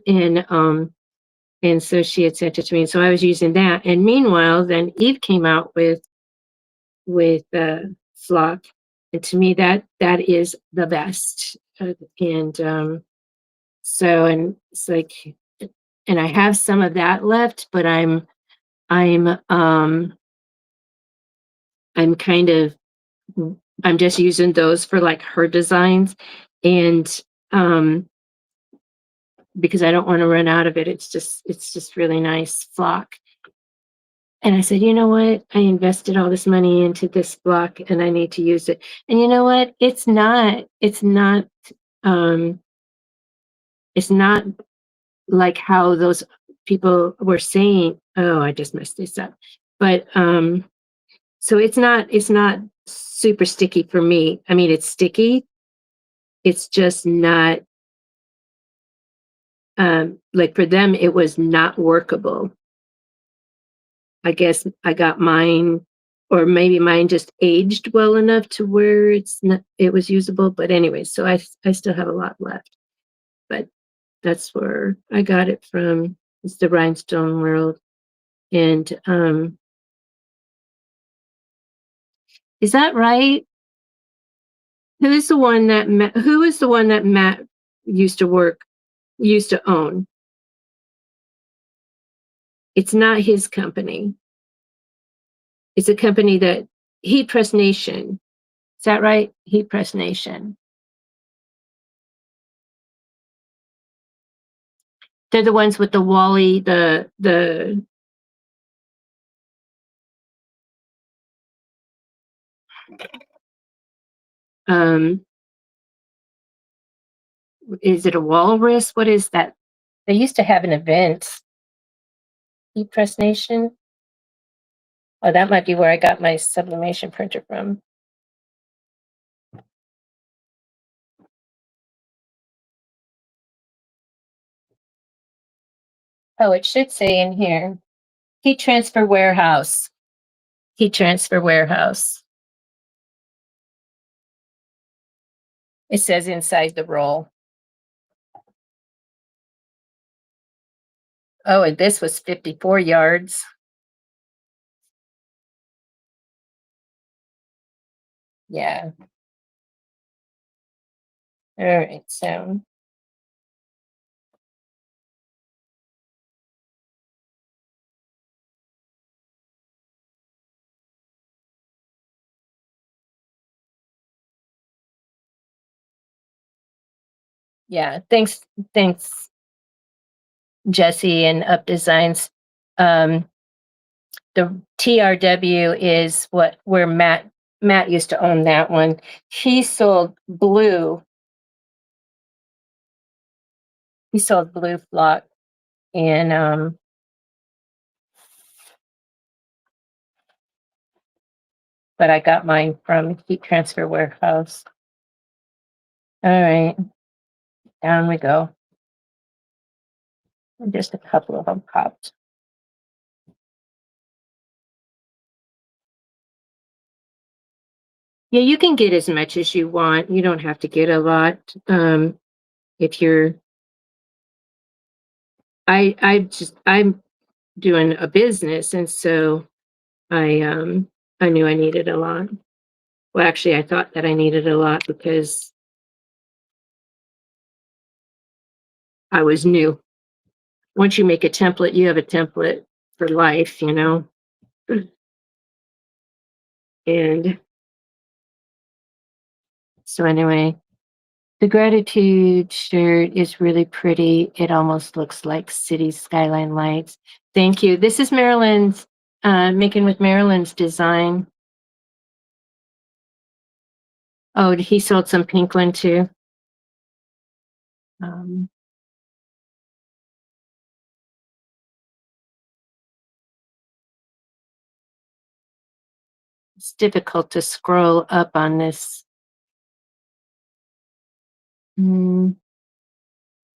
and so she had sent it to me. And so I was using that. And meanwhile, then Eve came out with flock, and to me that is the best. And so and it's like, and I have some of that left, but I'm I'm kind of I'm just using those for like her designs. And um because I don't want to run out of it. It's just really nice flock. And I said, you know what? I invested all this money into this block and I need to use it. And you know what? Um, it's not like how those people were saying, oh, I just messed this up. But so it's not super sticky for me. I mean, it's sticky. It's just not like for them it was not workable. I guess I got mine, or maybe mine just aged well enough to where it was usable. But anyway, so I still have a lot left. But that's where I got it from. It's the Rhinestone World. And is that right? Who is the one that Matt used to work used to own? It's not his company. It's a company that Heat Press Nation. Is that right? Heat Press Nation. They're the ones with the Wally, the um is it a walrus? What is that? They used to have an event. Heat Press Nation. Oh, that might be where I got my sublimation printer from. Oh, it should say in here. Heat Transfer Warehouse. Heat Transfer Warehouse. It says inside the roll. Oh, and this was 54 yards. Yeah. All right. So, yeah. Thanks, Jesse and Up Designs. Um, the TRW is where Matt used to own that one. He sold blue. He sold blue flock, and but I got mine from Heat Transfer Warehouse. All right, down we go. Just a couple of them popped. Yeah, you can get as much as you want. You don't have to get a lot. If you're, I'm doing a business, and so I knew I needed a lot. Well, actually, I thought that I needed a lot because I was new. Once you make a template, you have a template for life, you know? And so, anyway, the gratitude shirt is really pretty. It almost looks like city skyline lights. Thank you. This is Marilyn's, making with Marilyn's design. Oh, he sold some pink one too. Um, it's difficult to scroll up on this. Mm,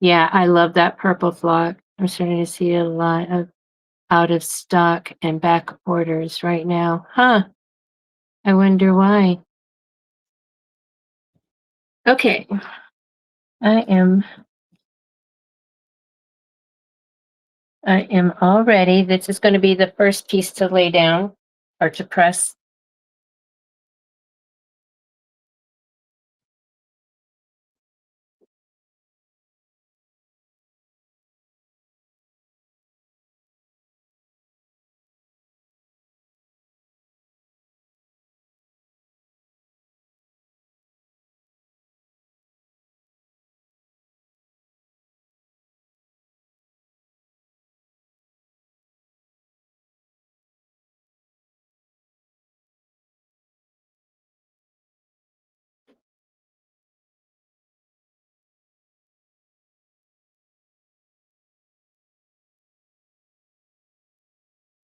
yeah, I love that purple flock. I'm starting to see a lot of out of stock and back orders right now. Huh. I wonder why. Okay. I am I am all ready. This is going to be the first piece to lay down or to press.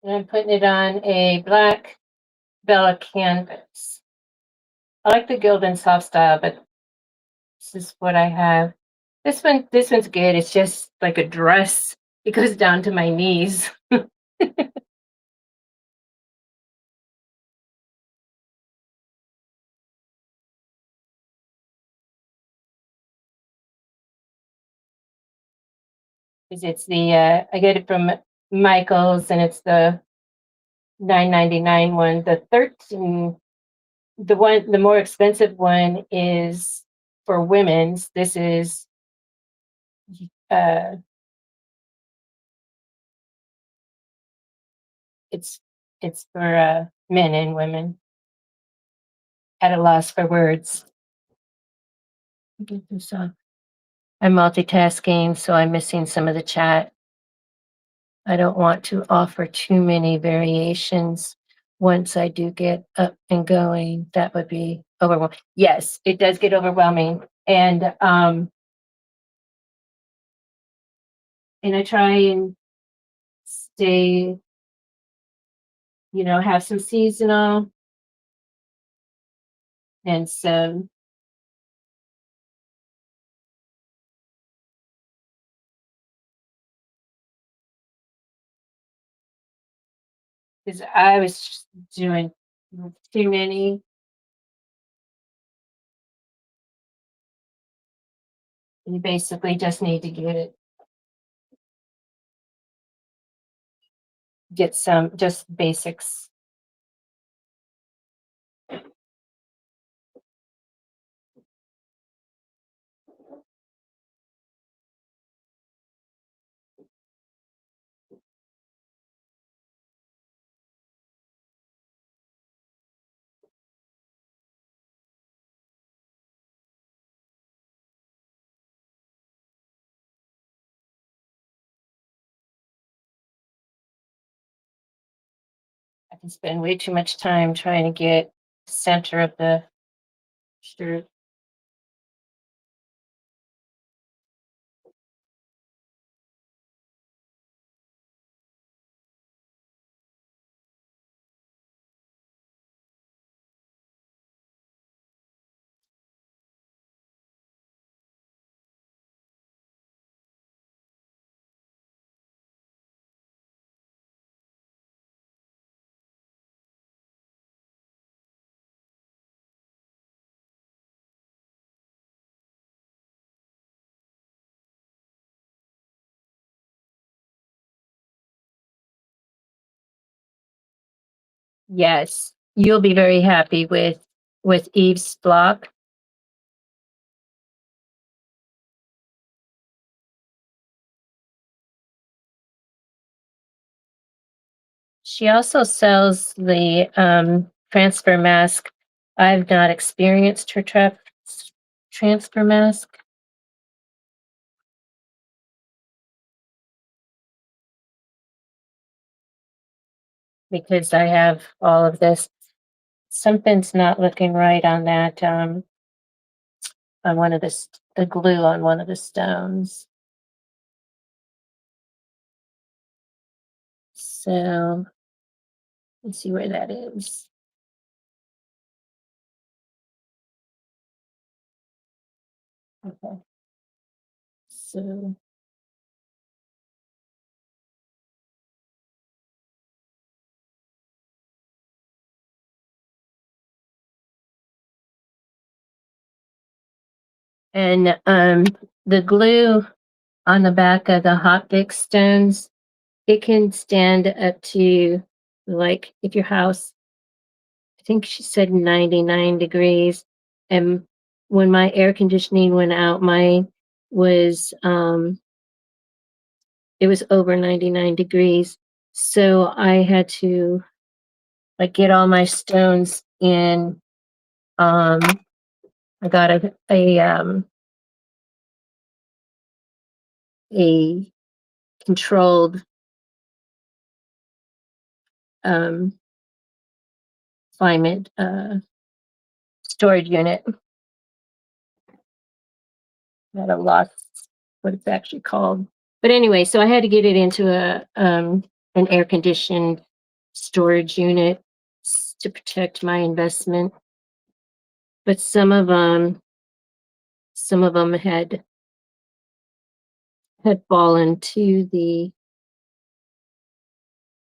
And I'm putting it on a black Bella canvas. I like the Gildan soft style, but this is what I have. This one's good. It's just like a dress. It goes down to my knees. 'Cause it's the I get it from Michael's and it's the 9.99 one. The 13, the more expensive one is for women's. This is uh it's it's for men and women. At a loss for words. Get this off. I'm multitasking, so I'm missing some of the chat. I don't want to offer too many variations. Once I do get up and going, that would be overwhelming. Yes, it does get overwhelming. And I try and stay, have some seasonal and some, because I was just doing too many. You basically just need to get some just basics. I can spend way too much time trying to get center of the shirt. Yes, you'll be very happy with Eve's block. She also sells the transfer mask. I've not experienced her transfer mask because I have all of this. Something's not looking right on that on one of the glue on one of the stones. So let's see where that is. Okay. So and the glue on the back of the hot fix stones, it can stand up to, like, if your house, I think she said 99 degrees. And when my air conditioning went out, mine was it was over 99 degrees. So I had to like get all my stones in. Um, I got a controlled um climate storage unit. At a loss what it's actually called. But anyway, so I had to get it into a an air conditioned storage unit to protect my investment. But some of them had fallen to the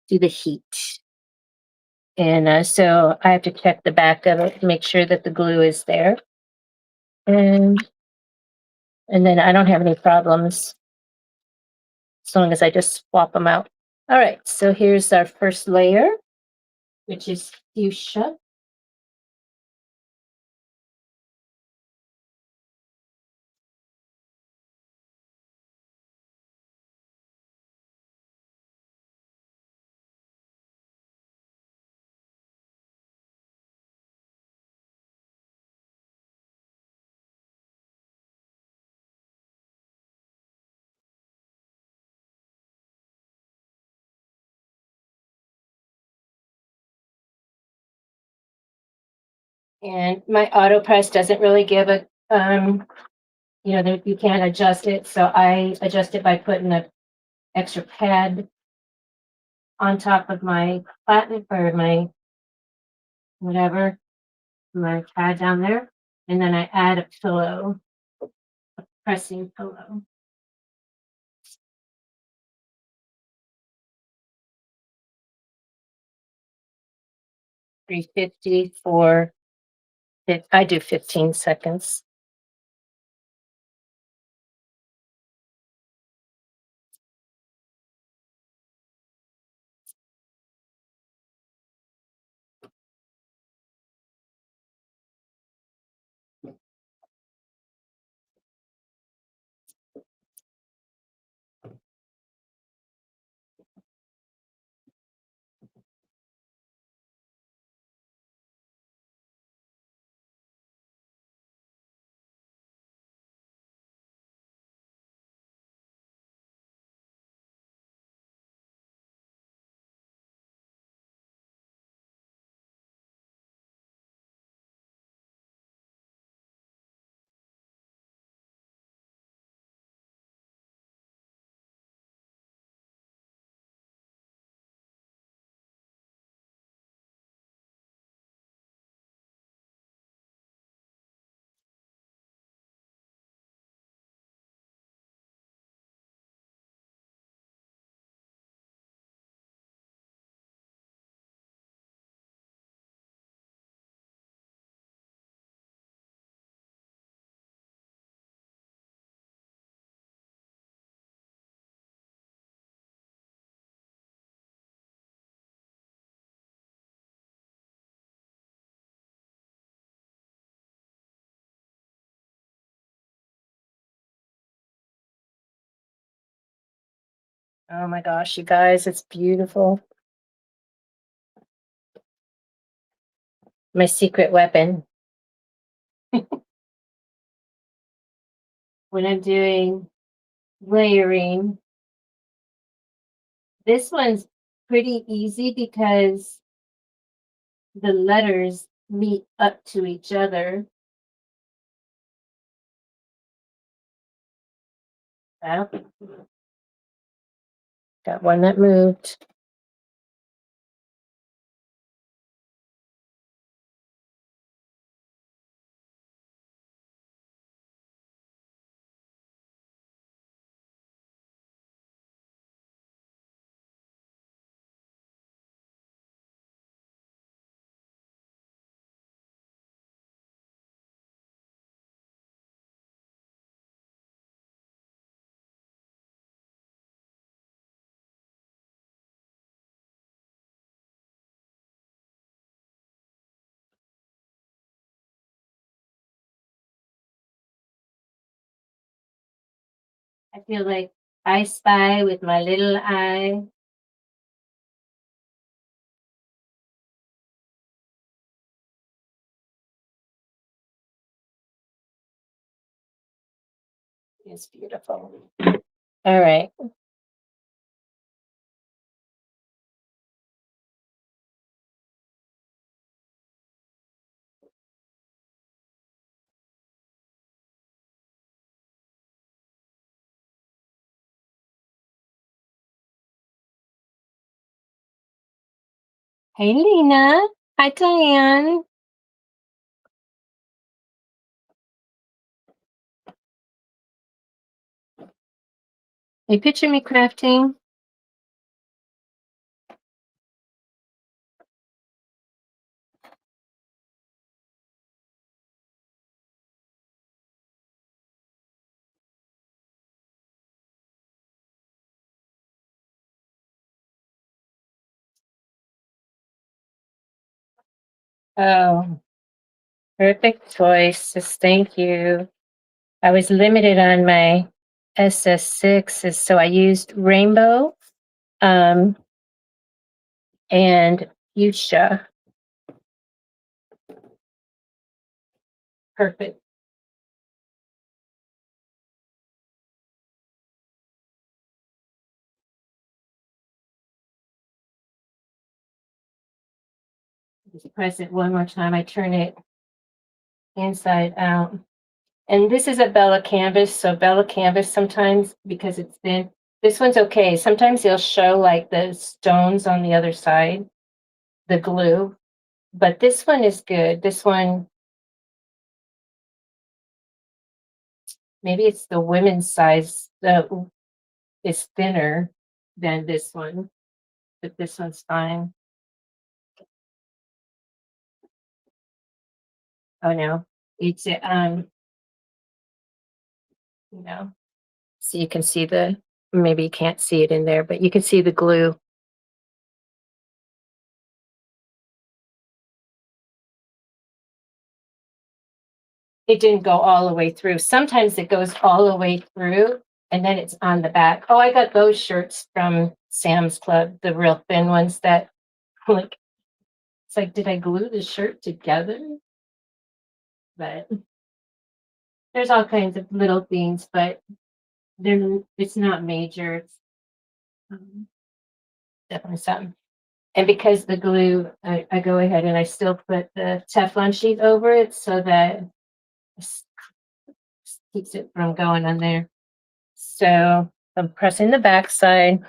heat. And so I have to check the back of it, make sure that the glue is there. And and then I don't have any problems as long as I just swap them out. All right, so here's our first layer, which is fuchsia. And my auto press doesn't really give a you can't adjust it. So I adjust it by putting an extra pad on top of my platinum or my whatever, my pad down there. And then I add a pillow, pressing pillow. 350 for I do 15 seconds. Oh my gosh, you guys, it's beautiful. My secret weapon when I'm doing layering. This one's pretty easy because the letters meet up to each other. Oh, got one that moved. I feel like I spy with my little eye. It's beautiful. All right. Hey, Lena. Hi, Diane. Hey, picture me crafting. Oh, perfect choices. Thank you. I was limited on my SS6s, so I used rainbow um, and fuchsia. Perfect. Just press it one more time. I turn it inside out. And this is a Bella canvas. So Bella canvas sometimes, because it's thin, this one's okay. Sometimes they'll show like the stones on the other side, the glue, but this one is good. This one, maybe it's the women's size that is thinner than this one, but this one's fine. Oh no, it's you know, so you can see the, maybe you can't see it in there, but you can see the glue. It didn't go all the way through. Sometimes it goes all the way through and then it's on the back. Oh, I got those shirts from Sam's Club, the real thin ones that like, it's like, did I glue the shirt together? But there's all kinds of little things, but it's not major. It's um, definitely something. And because the glue, I go ahead and I still put the Teflon sheet over it so that it keeps it from going on there. So I'm pressing the back side.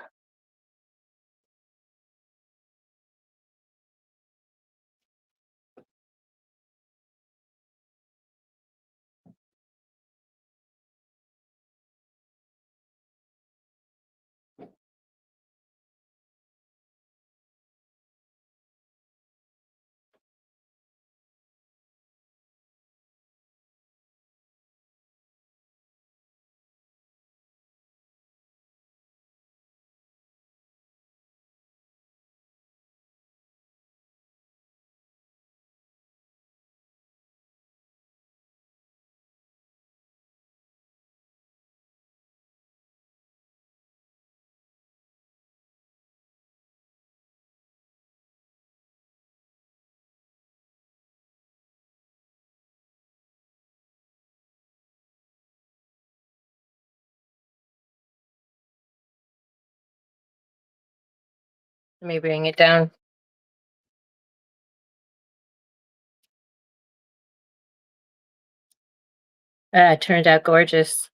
Let me bring it down. It turned out gorgeous.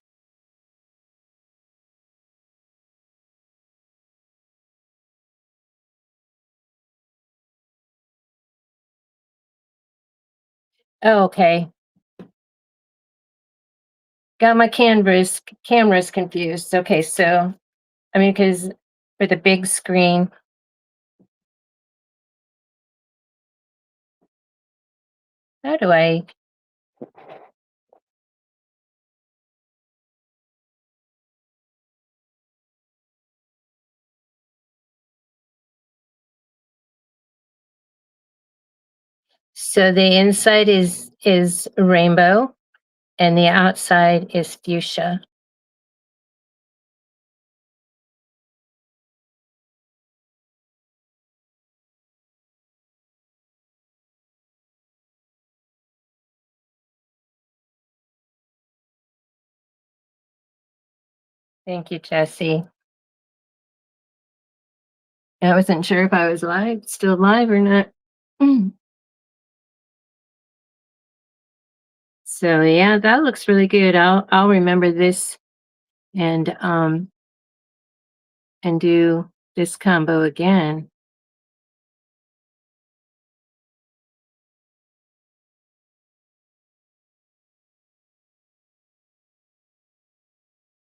Oh, okay. Got my cameras confused. Okay, so I mean, because for the big screen, how do I? So the inside is rainbow, and the outside is fuchsia. Thank you, Jesse. I wasn't sure if I was still live or not. Mm. So yeah, that looks really good. I'll remember this and and do this combo again.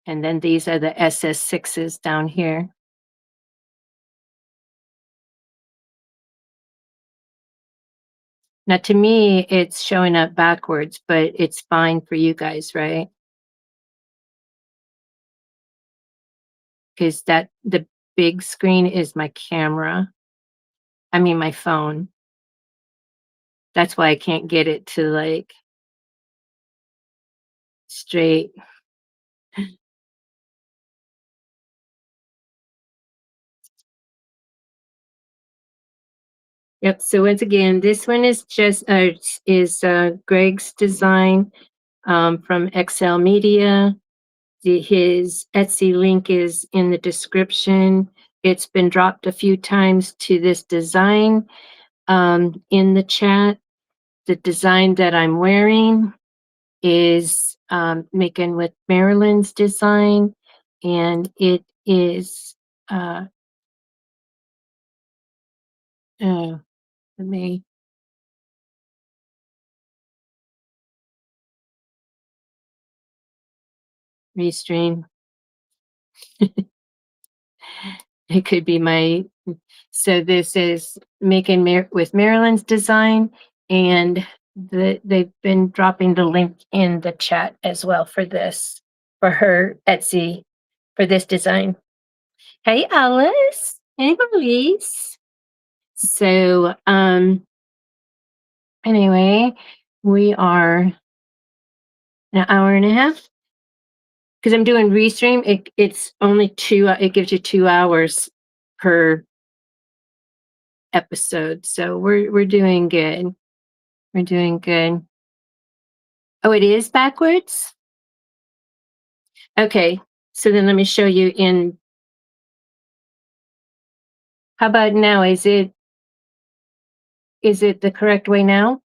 And then these are the SS6s down here. Now, to me, it's showing up backwards, but it's fine for you guys, right? Because that the big screen is my camera. I mean, my phone. That's why I can't get it to like straight. Yep. So once again, this one is just Greg's design from XL Media. His Etsy link is in the description. It's been dropped a few times to this design in the chat. The design that I'm wearing is making with Marilyn's design, and it is. Uh, let me restream. It could be my. So this is making with Marilyn's design, and they've been dropping the link in the chat as well for this, for her Etsy, for this design. Hey, Alice. Hey, Elise. So, anyway, we are an hour and a half because I'm doing restream. It's only two. It gives you 2 hours per episode, so we're doing good. We're doing good. Oh, it is backwards. Okay, so then let me show you in. How about now? Is it the correct way now?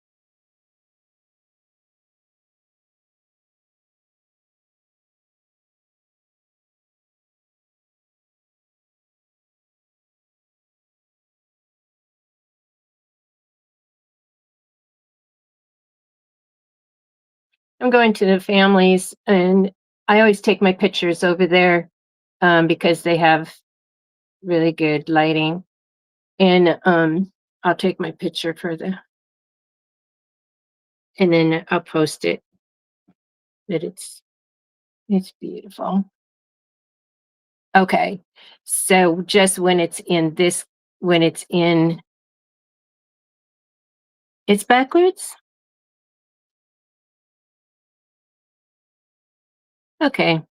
I'm going to the families, and I always take my pictures over there because they have really good lighting. And I'll take my picture for the, and then I'll post it. That it's beautiful. Okay, so just when it's in this, when it's in, it's backwards. Okay.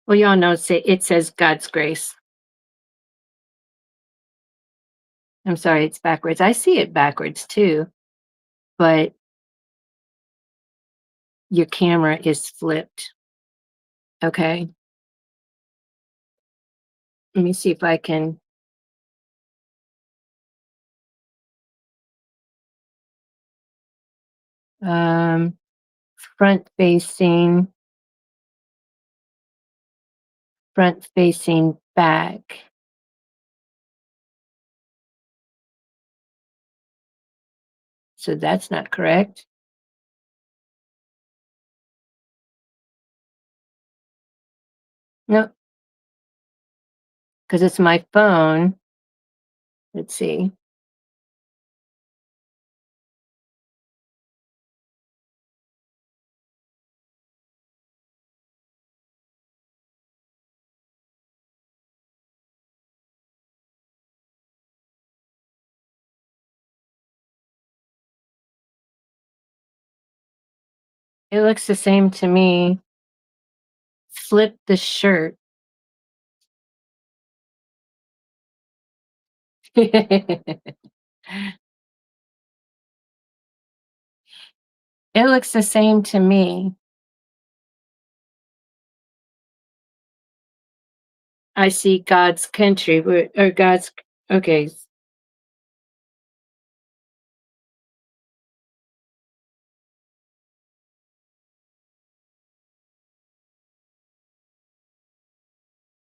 Well, y'all know it says God's grace. I'm sorry, it's backwards. I see it backwards too, but your camera is flipped. Okay. Let me see if I can. Um, front facing, front facing back. So that's not correct. No, because it's my phone. Let's see. It looks the same to me. Flip the shirt. It looks the same to me. I see God's country or God's. Okay.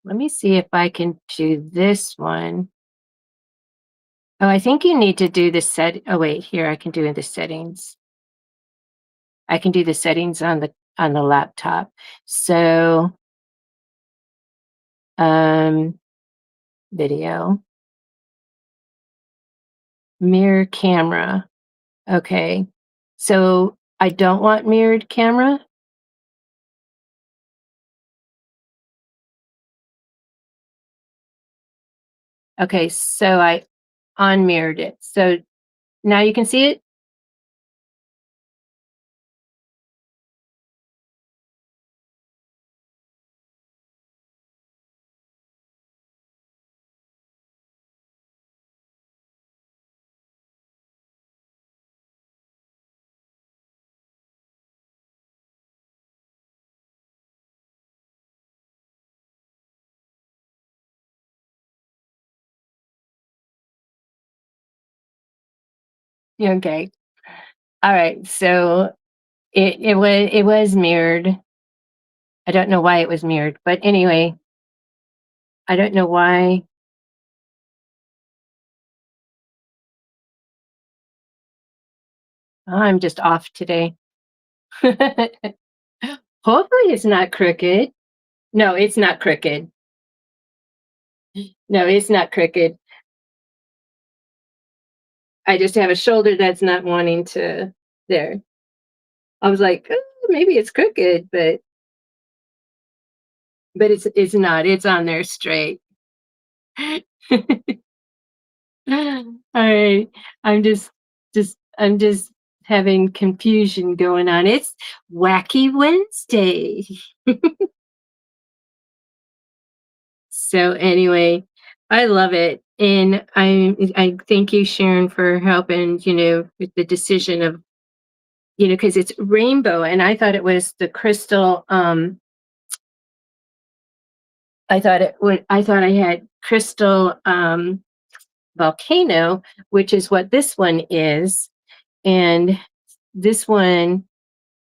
Let me see if I can do this one. Oh, I think you need to do the set. Oh, wait, here I can do the settings. I can do the settings on the on the laptop. So, um, video, mirror camera. Okay. So I don't want mirrored camera. Okay. So I unmirrored it. So now you can see it. Okay. All right. So it was mirrored. I don't know why it was mirrored, but anyway, I don't know why. I'm just off today. Hopefully it's not crooked. No, it's not crooked. No, it's not crooked. I just have a shoulder that's not wanting to there. I was like, maybe it's crooked, but it's not. It's on there straight. All right. I'm just having confusion going on. It's Wacky Wednesday. So anyway, I love it. And I thank you, Sharon, for helping, with the decision of, because it's rainbow and I thought it was the crystal. I thought I had crystal volcano, which is what this one is. And this one,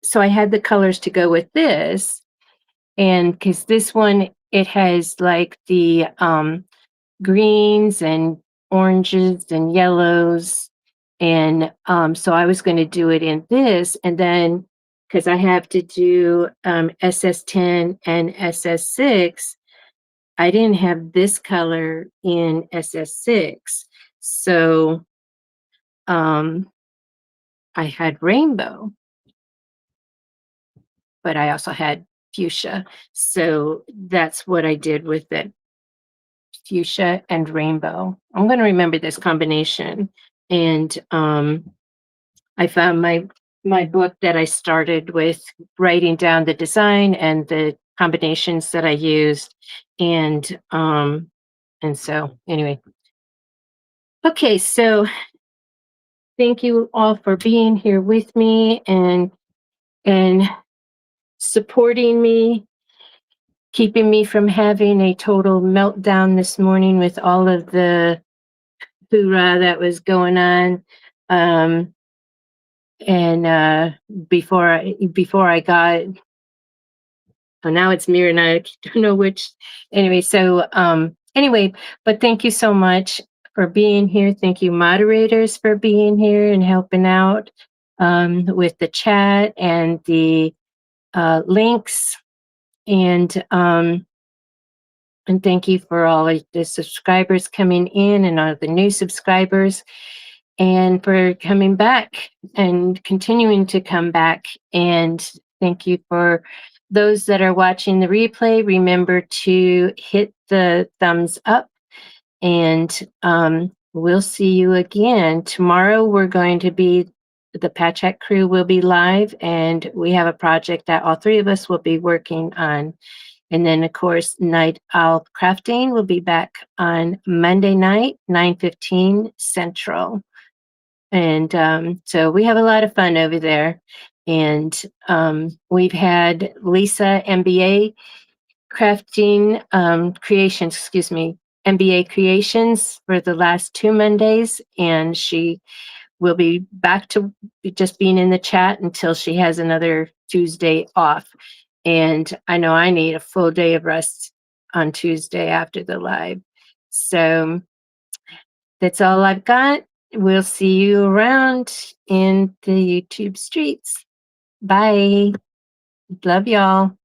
so I had the colors to go with this. And because this one, it has like the greens and oranges and yellows. And so I was going to do it in this. And then because I have to do SS10 and SS6, I didn't have this color in SS6. So um, I had rainbow, but I also had fuchsia. So that's what I did with it, fuchsia and rainbow. I'm going to remember this combination. And I found my book that I started with writing down the design and the combinations that I used. And so anyway. Okay, so thank you all for being here with me and supporting me, keeping me from having a total meltdown this morning with all of the hoorah that was going on. Um, and before I got, so now it's mirror and I don't know which. Anyway, so anyway, but thank you so much for being here. Thank you, moderators, for being here and helping out with the chat and the links. And thank you for all of the subscribers coming in and all the new subscribers and for coming back and continuing to come back. And thank you for those that are watching the replay. Remember to hit the thumbs up and we'll see you again. Tomorrow we're going to be, the Patch Hack crew will be live and we have a project that all three of us will be working on. And then, of course, Night Owl Crafting will be back on Monday night, 9:15 Central. And so we have a lot of fun over there. And we've had Lisa MBA Crafting Creations, excuse me, MBA Creations for the last 2 Mondays. And she will be back to just being in the chat until she has another Tuesday off. And I know I need a full day of rest on Tuesday after the live. So that's all I've got. We'll see you around in the YouTube streets. Bye. Love y'all.